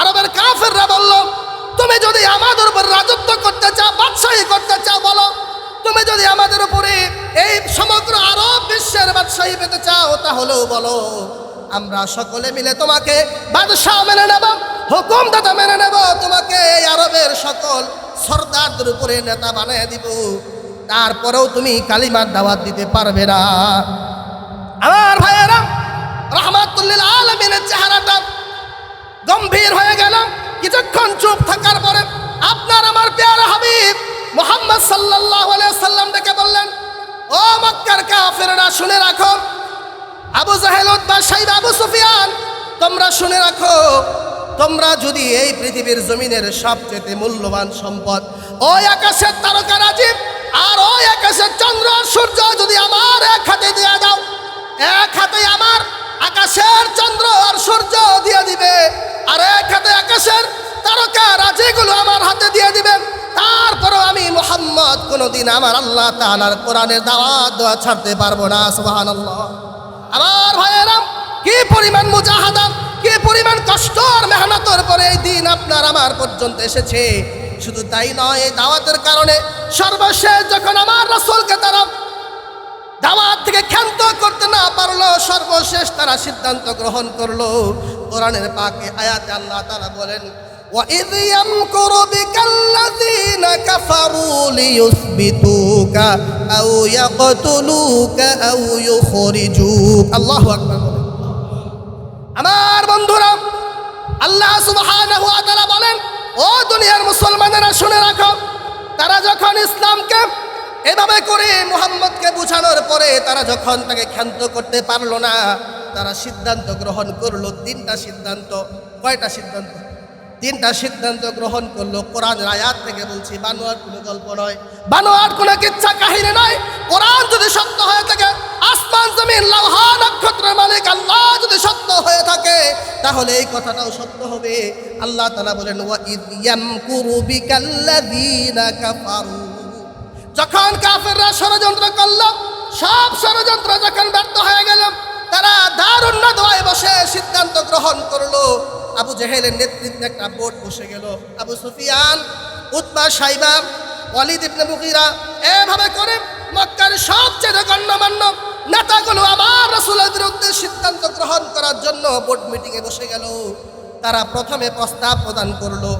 [SPEAKER 1] আরবের কাফেররা বলল, তুমি যদি আমাদের উপর রাজত্ব করতে চাও, বাদশাহী করতে চাও, বলো, তুমি যদি আমাদের উপরে এই সমগ্র আরব বিশ্বের বাদশাহী পেতে চাও, তাহলেও বলো, আমরা সকলে মিলে তোমাকে বাদশাহ মেনে নেব, হুকুমদাতা মেনে নেব, তোমাকে এই আরবের সকল সরদারদের উপরে নেতা বানিয়ে দিব, তারপরেও তুমি কালিমার দাওয়াত দিতে পারবে না। আমার ভাইয়েরা, রাহমাতুল্লিল আলামিনের চেহারাটা গম্ভীর হয়ে গেল। কিছুক্ষণ চুপ থাকার পরে আপনার আমার প্যারা হাবিব মুহাম্মদ সাল্লাল্লাহু আলাইহি সাল্লাম ডেকে বললেন, ও মক্কার কাফেররা, শুনে রাখো, আবু জাহেল, উতবা সাইবা, আবু সুফিয়ান, তোমরা শুনে রাখো, তোমরা যদি এই পৃথিবীর জমিনের সবচেয়ে মূল্যবান সম্পদ ওই আকাশের তারকারাজি আর ওই আকাশের চন্দ্র আর সূর্য যদি আমার এক হাতে দিয়ে দাও, এক হাতে আমার আকাশের চন্দ্র আর সূর্য দিয়ে দিবে, আর এক হাতে আকাশের তারকারাজিগুলো আমার হাতে দিয়ে দিবে, তারপরও আমি মুহাম্মদ কোনোদিন আমার আল্লাহ তাআলার কোরআনের দাওয়াত দেওয়া ছাড়তে পারবো না। সুবহানাল্লাহ। আমার ভাইয়েরা, কি পরিমাণ মুজাহাদা, কি পরিমাণ কষ্ট আর মেহনতের পরে এই দিন আপনার আমার পর্যন্ত এসেছে। শুধু তাই নয়, এই দাওয়াতের কারণে সর্বশেষ যখন আমার রাসূলকে তারা দাওয়াত থেকে ক্ষান্ত করতে না পারলো, সর্বশেষ তারা সিদ্ধান্ত গ্রহণ করলো। কোরআনের পাকে আয়াতে আল্লাহ তাআলা বলেন, وَإِذْ يَمْكُرُ بِكَ الَّذِينَ كَفَرُوا لِيُثْبِتُوكَ أَوْ يَقْتُلُوكَ أَوْ يُخْرِجُوكَ। আল্লাহু আকবার। আমার বন্ধুরা, আল্লাহ সুবহানাহু ওয়া তাআলা বলেন, ও দুনিয়ার মুসলমানেরা, শুনে রাখো, তারা যখন ইসলামকে এভাবে করে মুহাম্মদকে বুঝানোর পরে তারা যখন তাকে ক্ষান্ত করতে পারলো না, তারা সিদ্ধান্ত গ্রহণ করলো তিনটা সিদ্ধান্ত। কয়টা সিদ্ধান্ত? তিনটা সিদ্ধান্ত গ্রহণ করলো। কোরআনের আয়াত থেকে বলছি, বানোয়াট কোনো গল্প নয়, বানোয়াট কোনো কিচ্ছা কাহিনী নয়। কোরআন যদি সত্য হয়ে থাকে, আসমান জমিন লৌহা নক্ষত্রের মালিক আল্লাহ যদি সত্য হয়ে থাকে, তাহলে এই কথাটাও সত্য হবে। আল্লাহ তাআলা বলেন, ওয়া ইয ইয়ামকুরু বিকাল্লাযীনা কাফারু, যখন কাফেররা ষড়যন্ত্র করল, সব ষড়যন্ত্র যখন ব্যর্থ হয়ে গেল, তারা দারুন নাদওয়ায় বসে সিদ্ধান্ত গ্রহণ করলো। আবু জেহেলের নেতৃত্বে একটা বোর্ড বসে গেল। আবু সুফিয়ান, উতবা সাইবা, ওয়ালিদ ইবনে মুগীরা, এভাবে করে মক্কার সবচেয়ে গণ্যমান্য নেতাগুলো আমার রাসূলের বিরুদ্ধে সিদ্ধান্ত গ্রহণ করার জন্য বোর্ড মিটিংয়ে বসে গেল। তারা প্রথমে প্রস্তাব প্রদান করলো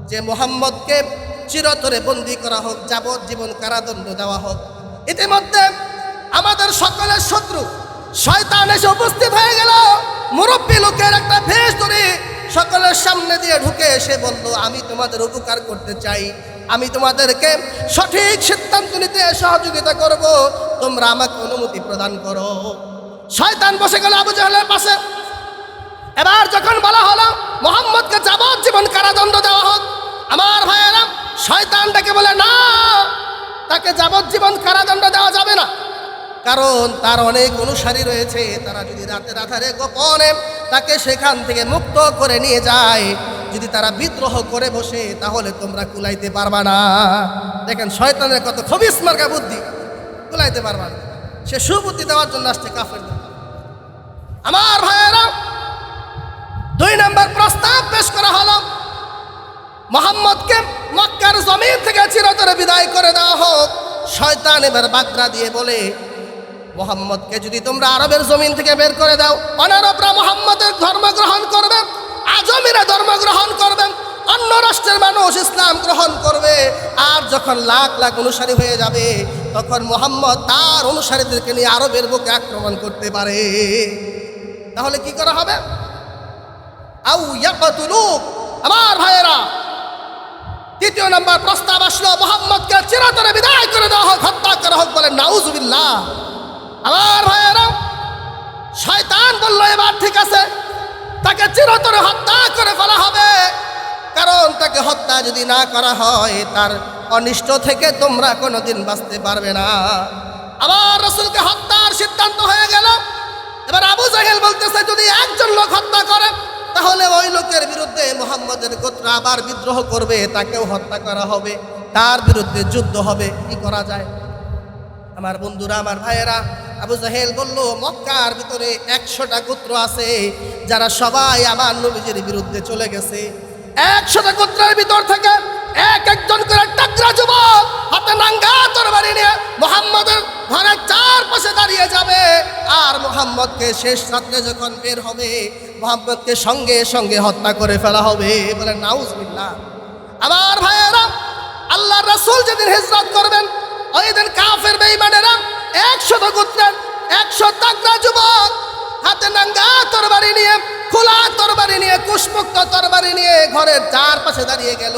[SPEAKER 1] যে মুহাম্মদকে চিরতরে বন্দী করা হোক, যাবজ্জীবন কারাদণ্ড দেওয়া হোক। ইতিমধ্যে আমাদের সকলের শত্রু শয়তান এসে উপস্থিত হয়ে গেল। মুরব্বী লোকের একটা ভেষ ধরে সকলের সামনে দিয়ে ঢুকে এসে বলল, আমি তোমাদের উপকার করতে চাই, আমি তোমাদেরকে সঠিক সিদ্ধান্ত নিতে সহযোগিতা করব, তোমরা আমাকে অনুমতি প্রদান করো। শয়তান বসে গেল আবু জাহেলের পাশে। এবার যখন বলা হলো মুহাম্মদকে যাবজ্জীবন কারাদণ্ড দেওয়া হোক, আমার ভাইয়েরা শয়তানটাকে বলে, না, তাকে যাবজ্জীবন কারাদণ্ড দেওয়া যাবে না, কারণ তার অনেক অনুসারী রয়েছে। তারা যদি রাতে রাধারে গোপনে তাকে সেখান থেকে মুক্ত করে নিয়ে যায়, যদি তারা বিদ্রোহ করে বসে, তাহলে তোমরা কুলাইতে পারবা না। দেখেন শয়তানের কত খবিস মার্কা বুদ্ধি, কুলাইতে পারবা না। সে সুবুদ্ধি দেওয়ার জন্য আসছে কাফেরদের। আমার ভাইয়েরা 2 নম্বর প্রস্তাব পেশ করা হলো, মুহাম্মদকে মক্কার জমিন থেকে চিরতরে বিদায় করে দেওয়া হোক। শয়তান এবার বাগড়া দিয়ে বলে, মুহাম্মদকে যদি তোমরা আরবের জমিন থেকে বের করে দাও, অনারবরা মুহাম্মদের ধর্ম গ্রহণ করবে, আজমিরা ধর্ম গ্রহণ করবে, অন্য রাষ্ট্রের মানুষ ইসলাম গ্রহণ করবে। আর যখন লাখ লাখ অনুসারী হয়ে যাবে, তখন মুহাম্মদ তার অনুসারীদেরকে নিয়ে আরবের বুকে আক্রমণ করতে পারে। তাহলে কি করা হবে? আউ ইয়াকতুলুক। আমার ভাইয়েরা 3য় নম্বর প্রস্তাব আসলো, মুহাম্মদকে চিরতরে বিদায় করে দেওয়া হোক, হত্যা করা হোক। বলেন নাউজুবিল্লাহ। আমার ভাইয়েরা শয়তান বলল, এবার ঠিক আছে, তাকে চিরতরে হত্যা করে ফেলা হবে, কারণ তাকে হত্যা যদি না করা হয়, তার অনিষ্ট থেকে তোমরা কোনোদিন বাঁচতে পারবে না। আমার রাসূলকে হত্যার সিদ্ধান্ত হয়ে গেল। এবার আবু জাহেল বলতেছে, যদি একজন লোক হত্যা করে, তাহলে ওই লোকের বিরুদ্ধে মুহাম্মদের গোত্র আবার বিদ্রোহ করবে, তাকেও হত্যা করা হবে, তার বিরুদ্ধে যুদ্ধ হবে। কি করা যায়? আমার বন্ধুরা, আমার ভাইয়েরা, আবু জাহেল বলল, মক্কার ভিতরে 100টা গোত্র আছে, যারা সবাই আমার নবীজির বিরুদ্ধে চলে গেছে। 100টা গোত্রের ভিতর থেকে একজন করে টাকরা যুবক হাতে নাঙ্গা তরবারি নিয়ে মুহাম্মদের ঘরের চারপাশে দাঁড়িয়ে যাবে। আর মুহাম্মদকে শেষ রাত্রে যখন বের হবে, মুহাম্মদকে সঙ্গে সঙ্গে হত্যা করে ফেলা হবে। বলে নাউজুবিল্লাহ। আমার ভাইয়েরা, আল্লাহর রাসূল যেদিন হিজরত করবেন, ওই দিন কাফের বেঈমানেরা 100 গোত্রের 100 তাগড়া যুবক হাতে নাঙ্গা তরবারি নিয়ে, খোলা তরবারি নিয়ে, কুশমুক্ত তরবারি নিয়ে ঘরের চারপাশে দাঁড়িয়ে গেল।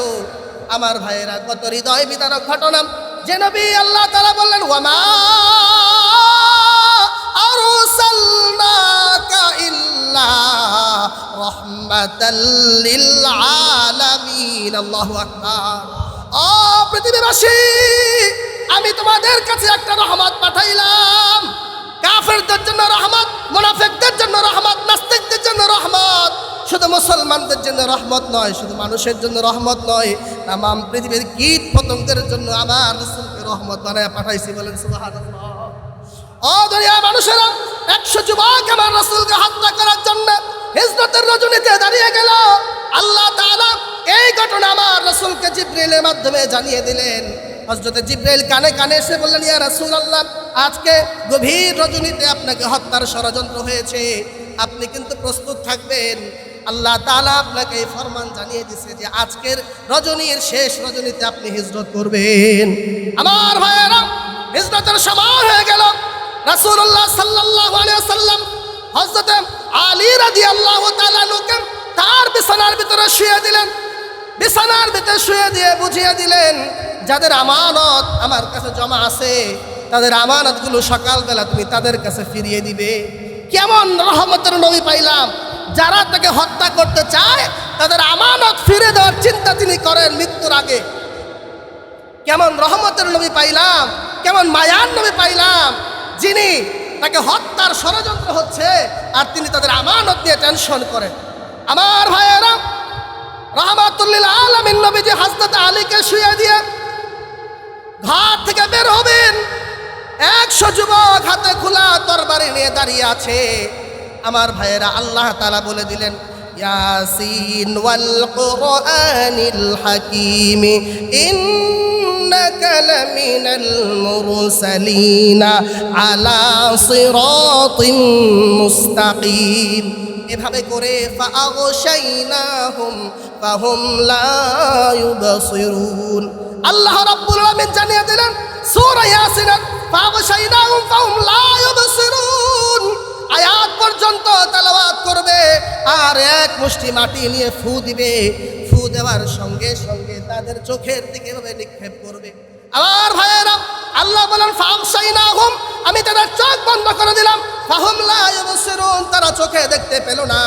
[SPEAKER 1] আমার ভাইয়েরা, কত হৃদয় বিদারক ঘটনা। যে নবী আল্লাহ তাআলা বললেন, ওয়ামা আরসালনাকা ইল্লা রাহমাতাল লিল আলামিন। আল্লাহু আকবার। ও পৃথিবীবাসী, আমি তোমাদের কাছে একটা রহমত পাঠাইলাম। কাফেরদের জন্য রহমত, মুনাফিকদের জন্য রহমত, নাস্তিকদের জন্য রহমত। শুধু মুসলমানদের জন্য রহমত নয়, শুধু মানুষের জন্য রহমত নয়, তামাম পৃথিবীর কীট পতঙ্গের জন্য আমার রাসূলকে রহমত বানায় পাঠাইছি। বলেন সুবহানাল্লাহ। ও দুনিয়া মানুষেরা, 100 যুবক আমার রাসূলকে হত্যা করার জন্য হিজরতের রজনীতে দাঁড়িয়ে গেল। আল্লাহ তাআলা এই ঘটনা আমার রাসূলকে জিবরিলের মাধ্যমে জানিয়ে দিলেন। হযরত জিবরাইল কানে কানে এসে বললেন, ইয়া রাসূলুল্লাহ, আজকে গভীর রজনীতে আপনাকে হত্যার ষড়যন্ত্র হয়েছে, আপনি কিন্তু প্রস্তুত থাকবেন। আল্লাহ তাআলা আপনাকে এই ফরমান জানিয়ে দিয়েছে যে আজকের রজনীর শেষ রজনীতে আপনি হিজরত করবেন। আমার ভাইয়েরা, হিজরতের সময় হয়ে গেল। রাসূলুল্লাহ সাল্লাল্লাহু আলাইহি ওয়াসাল্লাম হযরত আলী রাদিয়াল্লাহু তাআলা আনহুকে তার বিছানার ভিতরে শুয়ে দিলেন। বিছানার ভিতরে শুয়ে দিয়ে বুঝিয়ে দিলেন, যাদের আমানত আমার কাছে জমা আছে, তাদের আমানতগুলো সকালবেলা তুমি তাদের কাছে ফিরিয়ে দিবে। কেমন রহমতের নবী পাইলাম! যারা তাকে হত্যা করতে চায়, তাদের আমানত ফিরে দেওয়ার চিন্তা তিনি করেন মৃত্যুর আগে। কেমন রহমতের নবী পাইলাম, কেমন মায়ার নবী পাইলাম, যিনি তাকে হত্যার ষড়যন্ত্র হচ্ছে আর তিনি তাদের আমানত নিয়ে টেনশন করেন। আমার ভাইয়েরা, রাহমাতুল লিল আলামিন নবীজি হযরত আলীকে শুয়ে দিয়ে ঘর থেকে বের হবেন। 100 যুবক হাতে খোলা তরবারি নিয়ে দাঁড়িয়ে আছে। আমার ভাইয়েরা, আল্লাহ তাআলা বলে দিলেন, ইয়াসিন ওয়াল কুরআনিল হাকীম ইন্নাকা লামিনাল মুরসালিনা আলা সিরাতিন মুস্তাকিম। এভাবে করে ফাআগশাইনাহুম ফাহুম লা ইউবসিরুন। আল্লাহ রাব্বুল আলামিন জানিয়ে দিলেন সূরা ইয়াসিন, ফাআগশাইনাহুম ফাহুম লা ইউবসিরুন আয়াত পর্যন্ত তেলাওয়াত করবে আর এক মুষ্টি মাটি নিয়ে ফু দিবে। ফু দেওয়ার সঙ্গে সঙ্গে তাদের চোখের দিকে এভাবে নিক্ষেপ করবে। আমার ভাইয়েরা, আল্লাহ বলেন ফাআগশাইনাহুম, আমি তাদের চোখ বন্ধ করে দিলাম। ফাহুম লা ইউবসিরুন, তারা চোখে দেখতে পেল না।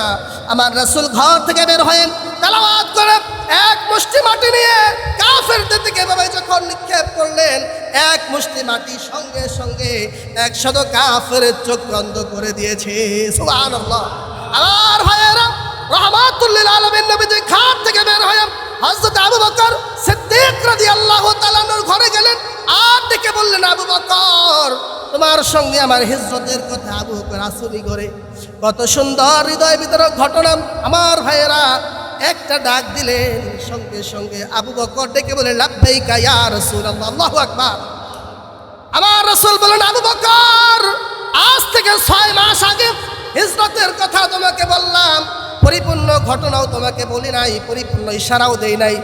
[SPEAKER 1] আমার রাসূল ঘর থেকে বের হয়ে তেলাওয়াত করে এক মুষ্টি মাটি নিয়ে কাফেরদের দিকে এভাবে যখন নিক্ষেপ করলেন, এক মুষ্টি মাটি সঙ্গে সঙ্গে 100 কাফেরের চোখ বন্ধ করে দিয়েছে। সুবহানাল্লাহ। আমার ভাইয়েরা, রাহমাতুল লিল আলামিন নবীজি ঘর থেকে বের হয়ে হযরত আবু বকর সিদ্দিক রাদিয়াল্লাহু তাআলা আনহুর ঘরে গেলেন আর ডেকে বললেন, আবু বকর, তোমার সঙ্গে আমার হিজরতের কথা। আবু বকর আসরি করে, কত সুন্দর হৃদয় বিতরক ঘটনা। আমার ভাইয়েরা, একটা ডাক দিলেন, সঙ্গে সঙ্গে আবু বকর ডেকে বলেন, লাব্বাইকা ইয়া রাসূলুল্লাহ। আল্লাহু আকবার। আমার রাসূল বলেন, আবু বকর, আজ থেকে 6 মাস আগে হিজরতের কথা তোমাকে বললাম, পরিপূর্ণ ঘটনাও তোমাকে বলি নাই, পরিপূর্ণ ইশারাও দেই নাই,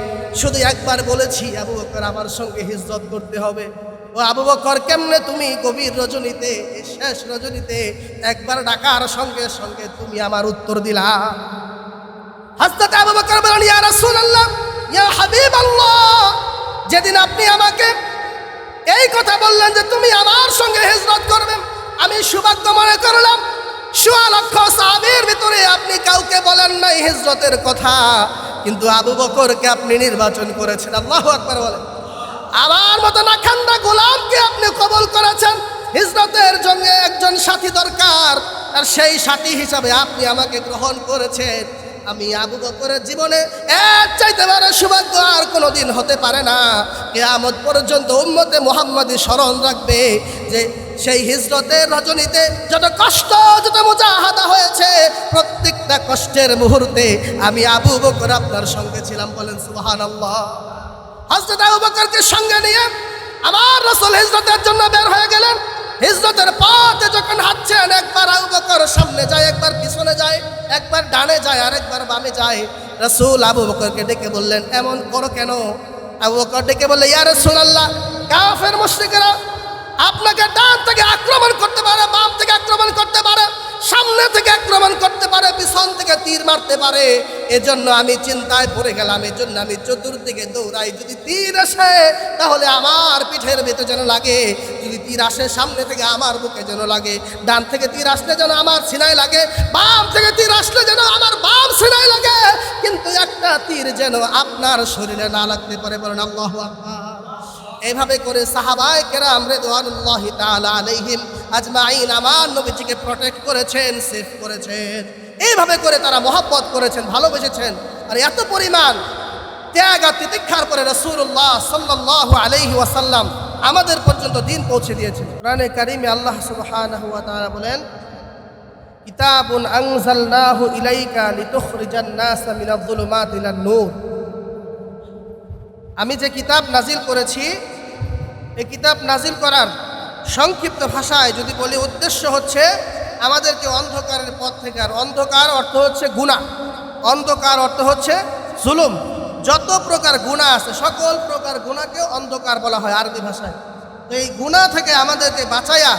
[SPEAKER 1] শুধু একবার বলেছি আবু বকর আমার সঙ্গে হিজরত করতে হবে। ও আবু বকর, কেমনে তুমি গভীর রজনীতে, শেষ রজনীতে একবার ডাকার সঙ্গে সঙ্গে তুমি আমার উত্তর দিলা। হযরত আবু বকর বলেন, ইয়া রাসূলুল্লাহ, ইয়া হাবিবাল্লাহ, যেদিন আপনি আমাকে এই কথা বললেন যে তুমি আমার সঙ্গে হিজরত করবেন, আমি সৌভাগ্য মনে করলাম। 100 লক্ষ সাহাবীর ভিতরে আপনি কাউকে বলেন নাই হিজরতের কথা, কিন্তু আবু বকরকে আপনি নির্বাচন করেছেন। আল্লাহু আকবার বলেন। আমার মতো নাখান্দা গোলামকে আপনি কবুল করেছেন। হিজরতের জন্য একজন সাথী দরকার, আর সেই সাথী হিসাবে আপনি আমাকে গ্রহণ করেছেন। আমি আবু বকরের জীবনে এর চাইতে বড় সৌভাগ্য আর কোনোদিন হতে পারে না। কিয়ামত পর্যন্ত উম্মতে মুহাম্মাদি স্মরণ রাখবে যে সেই হিজরতের রজনীতে যত কষ্ট, যত মুজাহাদা হয়েছে, প্রত্যেকটা কষ্টের মুহূর্তে আমি আবু বকর আপনার সঙ্গে ছিলাম। বলেন সুবহানাল্লাহ। হযরত আবু বকরকে সঙ্গে নিয়ে আমার রাসূল হিজরতের জন্য বের হয়ে গেলেন। হিজরতের পথে যখন হাঁটছেন, একবার আবু বকর সামনে যায়, একবার পিছনে যায়, একবার ডানে যায় আর একবার বামে যায়। রাসূল আবু বকরকে ডেকে বললেন, এমন করো কেন? আবু বকর ডেকে বললেন, ইয়া রাসূলুল্লাহ, কাফের মুশরিকরা আপনাকে ডান থেকে আক্রমণ করতে পারে, বাম থেকে আক্রমণ করতে পারে, সামনে থেকে আক্রমণ করতে পারে, পিছন থেকে তীর মারতে পারে। এজন্য আমি চিন্তায় পড়ে গেলাম। এজন্য আমি চতুর্দিকে দৌড়াই। যদি তীর আসে তাহলে আমার পিঠের ভিতরে যেন লাগে, যদি তীর আসে সামনে থেকে আমার বুকে যেন লাগে, ডান থেকে তীর আসলে যেন আমার সিনায় লাগে, বাম থেকে তীর আসলে যেন আমার বাম সিনায় লাগে, কিন্তু একটা তীর যেন আপনার শরীরে না লাগতে পারে। বলেন আল্লাহু আকবার। এইভাবে করে সাহাবায়ে কেরাম রিদওয়ানুল্লাহি তাআলা আলাইহিম আজমাইন আমার নবীজিকে প্রটেক্ট করেছেন, সেভ করেছেন। এইভাবে করে তারা মহব্বত করেছেন, ভালোবেসেছেন। আর এত পরিমাণ ত্যাগ আর তিতিক্ষার পরে রাসূলুল্লাহ সাল্লাল্লাহু আলাইহি ওয়াসাল্লাম আমাদের পর্যন্ত দিন পৌঁছে দিয়েছেন। কোরআনে কারিমে আল্লাহ সুবহানাহু ওয়া তাআলা বলেন, কিতাবুন আনজালনাহু ইলাইকা লিতুখরিজান নাসা মিনাজ যুলুমাতি ইলান নূর। আমি যে কিতাব নাজিল করেছি, এই কিতাব নাজিল করার সংক্ষিপ্ত ভাষায় যদি বলি, উদ্দেশ্য হচ্ছে আমাদেরকে অন্ধকারের পথ থেকে, আর অন্ধকার অর্থ হচ্ছে গুনাহ, অন্ধকার অর্থ হচ্ছে জুলুম। যত প্রকার গুনাহ আছে, সকল প্রকার গুনাহকে অন্ধকার বলা হয় আরবি ভাষায়। তো এই গুনাহ থেকে আমাদেরকে বাঁচাইয়া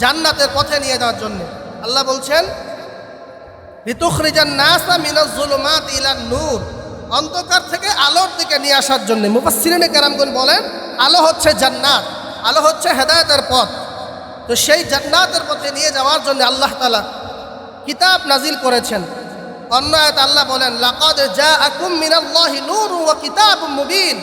[SPEAKER 1] জান্নাতের পথে নিয়ে যাওয়ার জন্য আল্লাহ বলছেন, লিতুখরিজান নাসা মিনাজ যুলুমাতি ইলান নূর, অন্ধকার থেকে আলোর দিকে নিয়ে আসার জন্য। মুফাসসিরিনে কেরামগণ বলেন, আলো হচ্ছে জান্নাত, আলো হচ্ছে হেদায়েতের পথ। তো সেই জান্নাতের পথে নিয়ে যাওয়ার জন্য আল্লাহ তাআলা কিতাব নাজিল করেছেন। অন্য আয়াতে আল্লাহ বলেন, লাকাদ জাআকুম মিনাল্লাহি নূরুন ওয়া কিতাবুম মুবিন,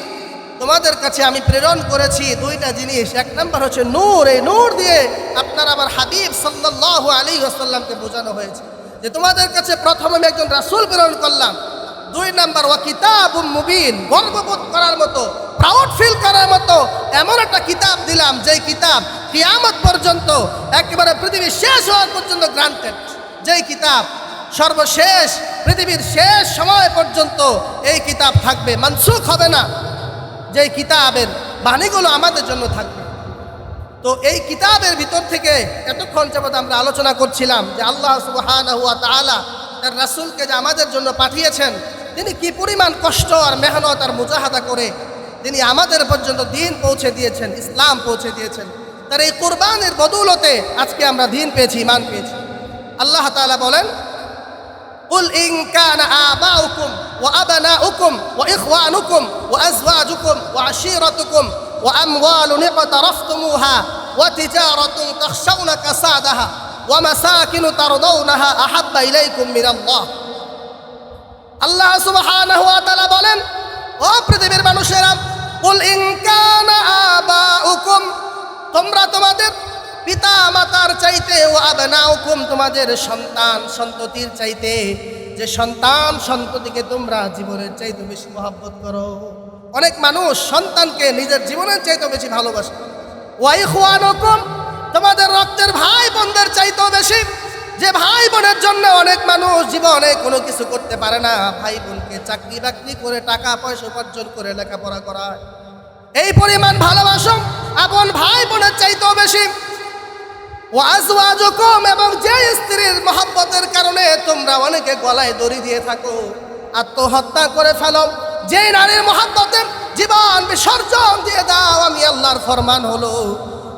[SPEAKER 1] তোমাদের কাছে আমি প্রেরণ করেছি 2টা জিনিস। এক নাম্বার হচ্ছে নূর। এই নূর দিয়ে আপনার আমার হাবিব সাল্লাল্লাহু আলাইহি ওয়াসাল্লামকে বোঝানো হয়েছে যে তোমাদের কাছে প্রথমে আমি একজন রাসূল প্রেরণ করলাম। 2 নাম্বার ওয়া কিতাবুম মুবিন, গর্ববোধ করার মতো, প্রাউড ফিল করার মতো এমন একটা কিতাব দিলাম, যেই কিতাব কিয়ামত পর্যন্ত, একেবারে পৃথিবীর শেষ হওয়ার পর্যন্ত গ্রান্টেড। যেই কিতাব সর্বশেষ, পৃথিবীর শেষ সময় পর্যন্ত এই কিতাব থাকবে, মানসুখ হবে না। যেই কিতাবের বাণীগুলো আমাদের জন্য থাকবে। তো এই কিতাবের ভিতর থেকে এতক্ষণ যাবত আমরা আলোচনা করছিলাম যে আল্লাহ সুবহানাহু ওয়া তাআলা তার রাসূলকে যে আমাদের জন্য পাঠিয়েছেন, তিনি কি পরিমাণ কষ্ট আর মেহনত আর মুজাহাদা করে তিনি আমাদের পর্যন্ত দিন পৌঁছে দিয়েছেন, ইসলাম পৌঁছে দিয়েছেন। তার এই কুরবানের বদৌলতে আজকে আমরা দিন পেয়েছি, ঈমান পেয়েছি। আল্লাহ তাআলা বলেন, قل إن كان آباؤكم وأبناؤكم وإخوانكم وأزواجكم وعشيرتكم وأموال اقترفتموها وتجارة تخشون كسادها ومساكن ترضونها أحب إليكم من الله। আল্লাহ সুবহানাহু ওয়া তাআলা বলেন, ও পৃথিবীর মানুষেরা, কুল ইন কানা আবাউকুম, তোমরা তোমাদের পিতা মাতার চাইতে, ও আবনাউকুম, তোমাদের সন্তান সন্ততির চাইতে, যে সন্তান সন্ততিকে তোমরা জীবনের চাইতে বেশি মহব্বত করো। অনেক মানুষ সন্তানকে নিজের জীবনের চাইতে বেশি ভালোবাসে। ওয়া ইখওয়ানুকুম, তোমাদের রক্তের ভাই বোনদের চাইতেও বেশি, যে ভাই বোনের জন্য অনেক মানুষ জীবনে কোনো কিছু করতে পারে না, ভাই বোনকে চাকরি বাকরি করে টাকা পয়সা উপার্জন করে লেখাপড়া করায়। এই পরিমাণ ভালোবাসো আপন ভাই বোনের চাইতেও বেশি। ওয়াজওয়াজুকুম, এবং যে স্ত্রীর মহব্বতের কারণে তোমরা অনেকে গলায় দড়ি দিয়ে থাকো, আত্মহত্যা করে ফেলো, যে নারীর মহব্বতে জীবন বিসর্জন দিয়ে দাও, আমি আল্লাহর ফরমান হলো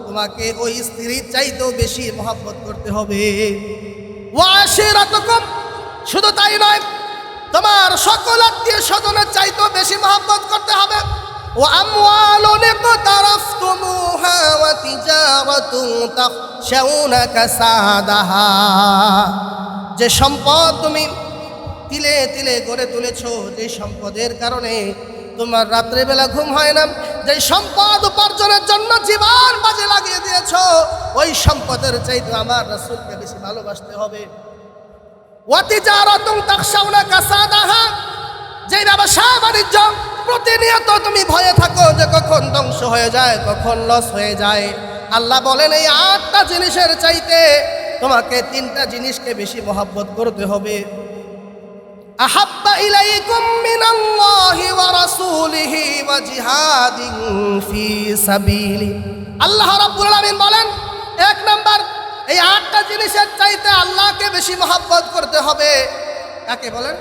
[SPEAKER 1] তোমাকে ওই স্ত্রীর চাইতেও বেশি মহব্বত করতে হবে। ওয়াশিরাতুকুম, শুধু তাই নয়, তোমার সকল আত্মীয় স্বজনের চাইতেও বেশি মহব্বত করতে হবে। وأموال اقترفتموها وتجارة تخشون كسادها, যে সম্পদ তুমি তিলে তিলে গড়ে তুলেছ, যে সম্পদের কারণে তোমার রাত্রেবেলা ঘুম হয় না, যে সম্পদ উপার্জনের জন্য জীবন বাজে লাগিয়ে দিয়েছ, ওই সম্পদের চাইতে আমার রাসূলকে বেশি ভালোবাসতে হবে। ওয়াতিজারাতুন তাখশাউনা কাসাদাহা, যে ব্যবসা বাণিজ্য প্রতিনিয়ত তুমি ভয়ে থাকো যে কখন ধ্বংস হয়ে যায়, কখন লস হয়ে যায়, আল্লাহ বলেন এই 8টা জিনিসের চাইতে তোমাকে 3টা জিনিসকে বেশি মহব্বত করতে হবে। আহাব্বা ইলাইকুম মিনাল্লাহি ওয়া রাসূলিহি ওয়া জিহাদিন ফি সাবিলি। আল্লাহ রাব্বুল আলামিন বলেন, 1 নাম্বার, এই 8টা জিনিসের চাইতে আল্লাহকে বেশি মহব্বত করতে হবে। কাকে বলেন?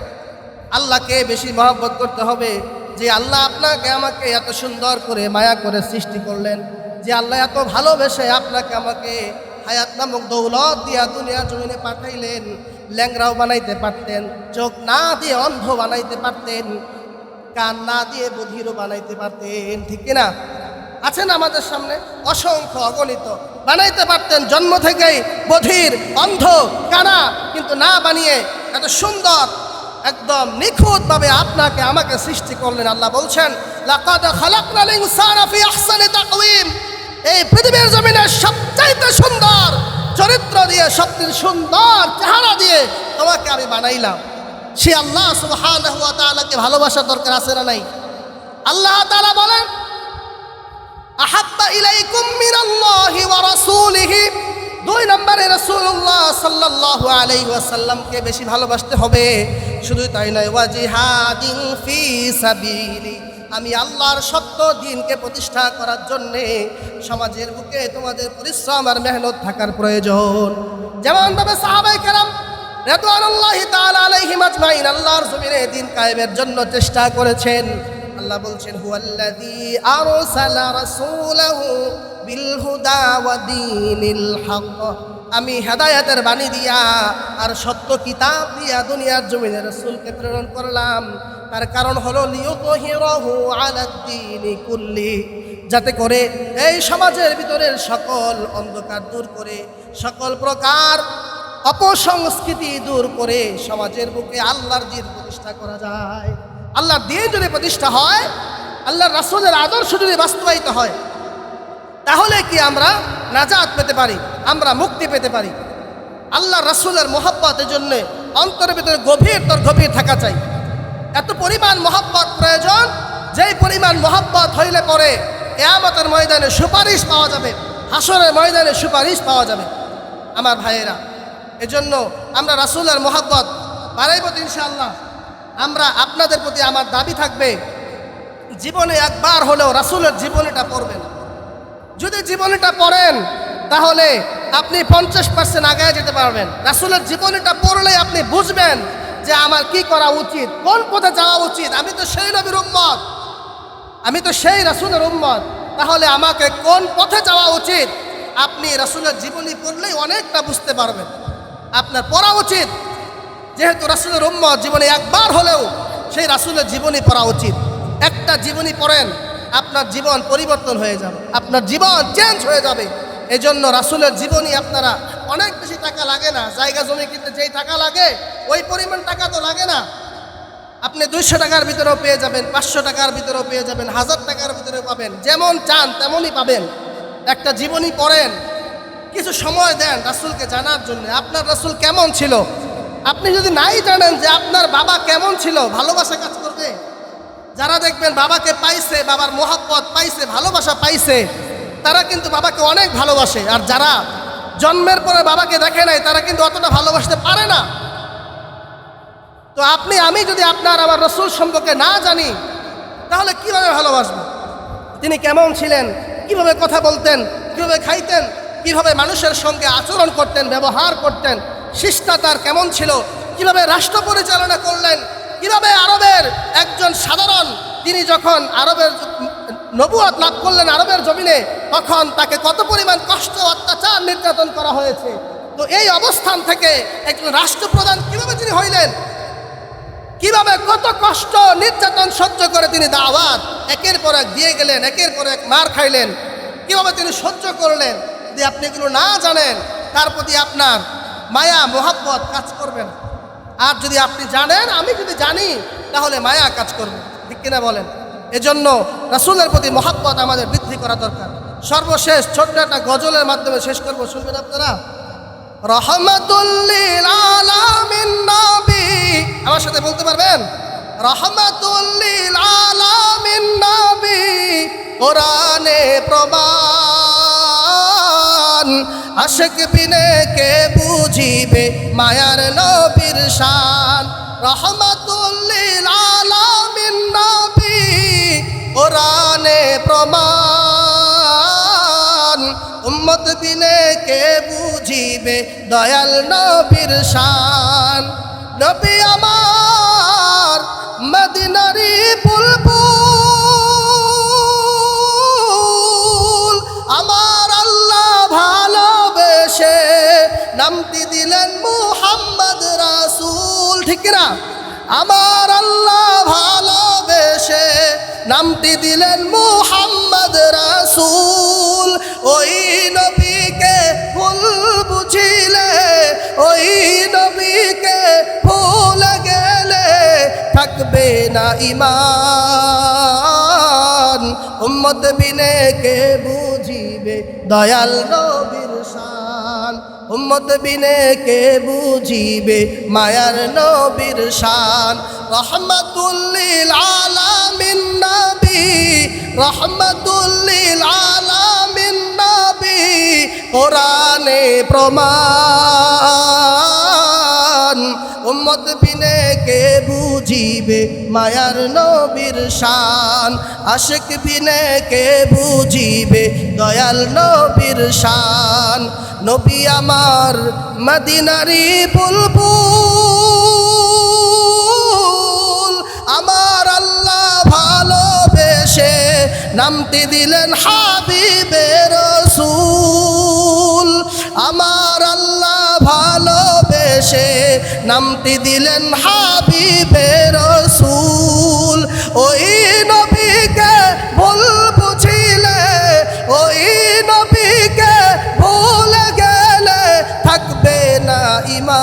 [SPEAKER 1] আল্লাহকে বেশি মহব্বত করতে হবে। যে আল্লাহ আপনাকে আমাকে এত সুন্দর করে মায়া করে সৃষ্টি করলেন, যে আল্লাহ এত ভালোবেসে আপনাকে আমাকে হায়াত নামক দৌলত দিয়া দুনিয়া জমিনে পাঠাইলেন, ল্যাংরাও বানাইতে পারতেন, চোখ না দিয়ে অন্ধ বানাইতে পারতেন, কান না দিয়ে বধিরও বানাইতে পারতেন, ঠিক কিনা? আছেন আমাদের সামনে অসংখ্য অগণিত, বানাইতে পারতেন জন্ম থেকেই বধির, অন্ধ, কানা, কিন্তু না বানিয়ে এত সুন্দর একদম নিখুঁতভাবে আপনাকে আমাকে সৃষ্টি করলেন। আল্লাহ বলছেন, লাকাদ খালাকনাল ইনসানা ফি আহসানি তাকওয়িম, এই পৃথিবীর জমিনে সবচাইতে সুন্দর চরিত্র দিয়ে, সবচেয়ে সুন্দর চেহারা দিয়ে তোমাকে আমি বানাইলাম। সে আল্লাহ সুবহানাহু ওয়া তাআলাকে ভালোবাসার দরকার আছে না নাই? আল্লাহ তাআলা বলেন, আহাব্বা ইলাইকুম মিনাল্লাহি ওয়া রাসূলিহি, 2 নম্বরে রাসূলুল্লাহ সাল্লাল্লাহু আলাইহি ওয়াসাল্লামকে বেশি ভালোবাসতে হবে। শুধু তাই নয়, ওয়া জিহাদিন ফি সাবিলি, আমি আল্লাহর সত্য দ্বীনকে প্রতিষ্ঠা করার জন্যে সমাজের বুকে তোমাদের পরিশ্রম আর মেহনত থাকার প্রয়োজন। যেমনভাবে সাহাবায়ে কেরাম রাদিয়াল্লাহু তাআলা আলাইহিম আজমাইন আল্লাহর জমিনে দ্বীন কায়েমের জন্য চেষ্টা করেছেন। আল্লাহ বলছেন, হুয়াল্লাযী আরসালা রাসূলাহু বিল হুদা ওয়া দীনিল হক, আমি হেদায়েতের বাণী দিয়া আর সত্য কিতাব দিয়া দুনিয়ার জমিনে রাসূলকে প্রেরণ করলাম। তার কারণ হলো লিয়ুযহিরাহু আলাদ-দীনি কুল্লি, যাতে করে এই সমাজের ভিতরের সকল অন্ধকার দূর করে, সকল প্রকার অপসংস্কৃতি দূর করে সমাজের বুকে আল্লাহর দ্বীন প্রতিষ্ঠা করা যায়। আল্লাহর দ্বীন যদি প্রতিষ্ঠা হয়, আল্লাহর রাসূলের আদর্শ যদি বাস্তবায়িত হয়, তাহলে কি আমরা নাজাত পেতে পারি, আমরা মুক্তি পেতে পারি। আল্লাহর রাসূলের মহব্বতের জন্য অন্তরের ভিতরে গভীর থাকা চাই। এত পরিমাণ মহব্বত প্রয়োজন, যেই পরিমাণ মহব্বত হইলে পরে কিয়ামতের ময়দানে সুপারিশ পাওয়া যাবে, হাসরের ময়দানে সুপারিশ পাওয়া যাবে। আমার ভাইয়েরা, এজন্য আমরা রাসূলের মহব্বত বাড়াইব ইনশাআল্লাহ। আমরা আপনাদের প্রতি আমার দাবি থাকবে, জীবনে একবার হলেও রাসূলের জীবনীটা পড়বেন। যদি জীবনীটা পড়েন, তাহলে আপনি 50% আগায় যেতে পারবেন। রাসূলের জীবনীটা পড়লে আপনি বুঝবেন যে আমার কি করা উচিত, কোন পথে যাওয়া উচিত। আমি তো সেই নবীর উম্মত, আমি তো সেই রাসূলের উম্মত, তাহলে আমাকে কোন পথে যাওয়া উচিত আপনি রাসূলের জীবনী পড়লেই অনেকটা বুঝতে পারবেন। আপনার পড়া উচিত, যেহেতু রাসূলের উম্মত, জীবনে একবার হলেও সেই রাসূলের জীবনী পড়া উচিত। একটা জীবনী পড়েন, আপনার জীবন পরিবর্তন হয়ে যাবে, আপনার জীবন চেঞ্জ হয়ে যাবে। এই জন্য রাসূলের জীবনী আপনারা, অনেক বেশি টাকা লাগে না, জায়গা জমি কিনতে যেই টাকা লাগে ওই পরিমাণ টাকা তো লাগে না। আপনি 200 টাকার ভিতরেও পেয়ে যাবেন, 500 টাকার ভিতরেও পেয়ে যাবেন, 1000 টাকার ভিতরেও পাবেন, যেমন চান তেমনই পাবেন। একটা জীবনী পড়েন, কিছু সময় দেন রাসূলকে জানার জন্য, আপনার রাসূল কেমন ছিল। আপনি যদি নাই জানেন যে আপনার বাবা কেমন ছিল, ভালোবাসা কাজ করবে। যারা দেখবেন বাবাকে পাইছে, বাবার মোহাব্বত পাইছে, ভালোবাসা পাইছে, তারা কিন্তু বাবাকে অনেক ভালোবাসে। আর যারা জন্মের পরে বাবাকে দেখে নাই, তারা কিন্তু অতটা ভালোবাসতে পারে না। তো আমি যদি আপনার আমার রাসূল সম্পর্কে না জানি, তাহলে কিভাবে ভালোবাসবো? তিনি কেমন ছিলেন, কিভাবে কথা বলতেন, কিভাবে খাইতেন, কিভাবে মানুষের সঙ্গে আচরণ করতেন, ব্যবহার করতেন, শিষ্টাচার কেমন ছিল, কিভাবে রাষ্ট্র পরিচালনা করলেন, কিভাবে আরবের একজন সাধারণ, তিনি যখন আরবের নবুয়ত লাভ করলেন আরবের জমিনে, তখন তাকে কত পরিমাণ কষ্ট, অত্যাচার, নির্যাতন করা হয়েছে। তো এই অবস্থান থেকে একজন রাষ্ট্রপ্রধান কিভাবে তিনি হইলেন, কিভাবে কত কষ্ট নির্যাতন সহ্য করে তিনি দাওয়াত একের পর এক দিয়ে গেলেন, একের পর এক মার খাইলেন, কিভাবে তিনি সহ্য করলেন। যদি আপনি এগুলো না জানেন, তার প্রতি আপনার মায়া মোহাব্বত কাজ করবে না। আর যদি আপনি জানেন, আমি যদি জানি, তাহলে মায়া কাজ করবে, ঠিক কিনা বলেন? এজন্য রাসূলের প্রতি মোহাব্বত আমাদের বৃদ্ধি করা দরকার। সর্বশেষ ছোট্ট একটা গজলের মাধ্যমে শেষ করব, শুনবেন আপনারা? রহমাতুল লিল আলামিন নবী, আমার সাথে বলতে পারবেন? রহমাতুল লিল আলামিন নবী, কোরআনে প্রমাণ, আশিক বিনে কে বুঝিবে মায়ার নবীর শান। রহমাতুল লিল আলামিন নবী, কোরআনে প্রমাণ, উম্মত বিনে কে বুঝিবে দয়াল নবীর শান। নবী আমার মদিনারি বুলবুল, আমার আল্লাহ ভালোবেসে নামটি দিলেন মুহাম্মদ রাসূল, ঠিক না? আমার আল্লাহ ভালোবেসে নামটি দিলেন মুহাম্মদ রাসূল। ওই নবীকে ভুল বুঝিলে, ওই নবীকে ভুলে গেলে থাকবে না ঈমান। উম্মত বিনে কে বুঝিবে দয়াল নবীর শান, উম্মত বিনে কে বুঝিবে মায়ার নবীর শান। রহমাতুল লিল আলামিন নবী, রহমাতুল লিল আলামিন নবী, কোরআনে প্রমাণ, উম্মত বিনে কে বুঝিবে মায়ার নবীর শান। আশিক বিনে কে বুঝিবে দয়াল নবীর শান। নবী আমার মদিনারি বুলবুল, আমার আল্লাহ ভালোবেসে নামটি দিলেন হাবিবে রাসূল। আমার আল্লাহ ভালোবেসে নামটি দিলেন হাবিবে রাসূল। ওই নবীকে ভুল বুঝিলে, ওই নবীকে ভুলে গেলে থাকবে না ঈমান।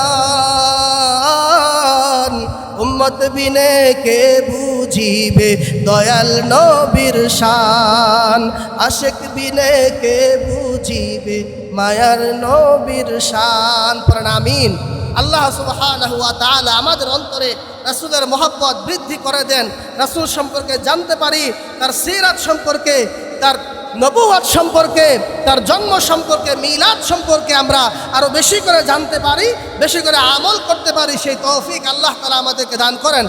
[SPEAKER 1] উম্মত বিনে কে বুঝিবে দয়াল নবীর শান। আশিক বিনে কে বুঝিবে মায়ার নবীর শান। পড়েন আমিন। আল্লাহ সুবহানাহু ওয়া তাআলা আমাদের অন্তরে রাসূলের মহব্বত বৃদ্ধি করে দেন, রাসূল সম্পর্কে জানতে পারি, তার সিরাত সম্পর্কে, তার নবুয়ত সম্পর্কে, তার জন্ম সম্পর্কে, মিলাদ সম্পর্কে আমরা আরো বেশি করে জানতে পারি, বেশি করে আমল করতে পারি। সেই তৌফিক আল্লাহ তাআলা আমাদেরকে দান করেন।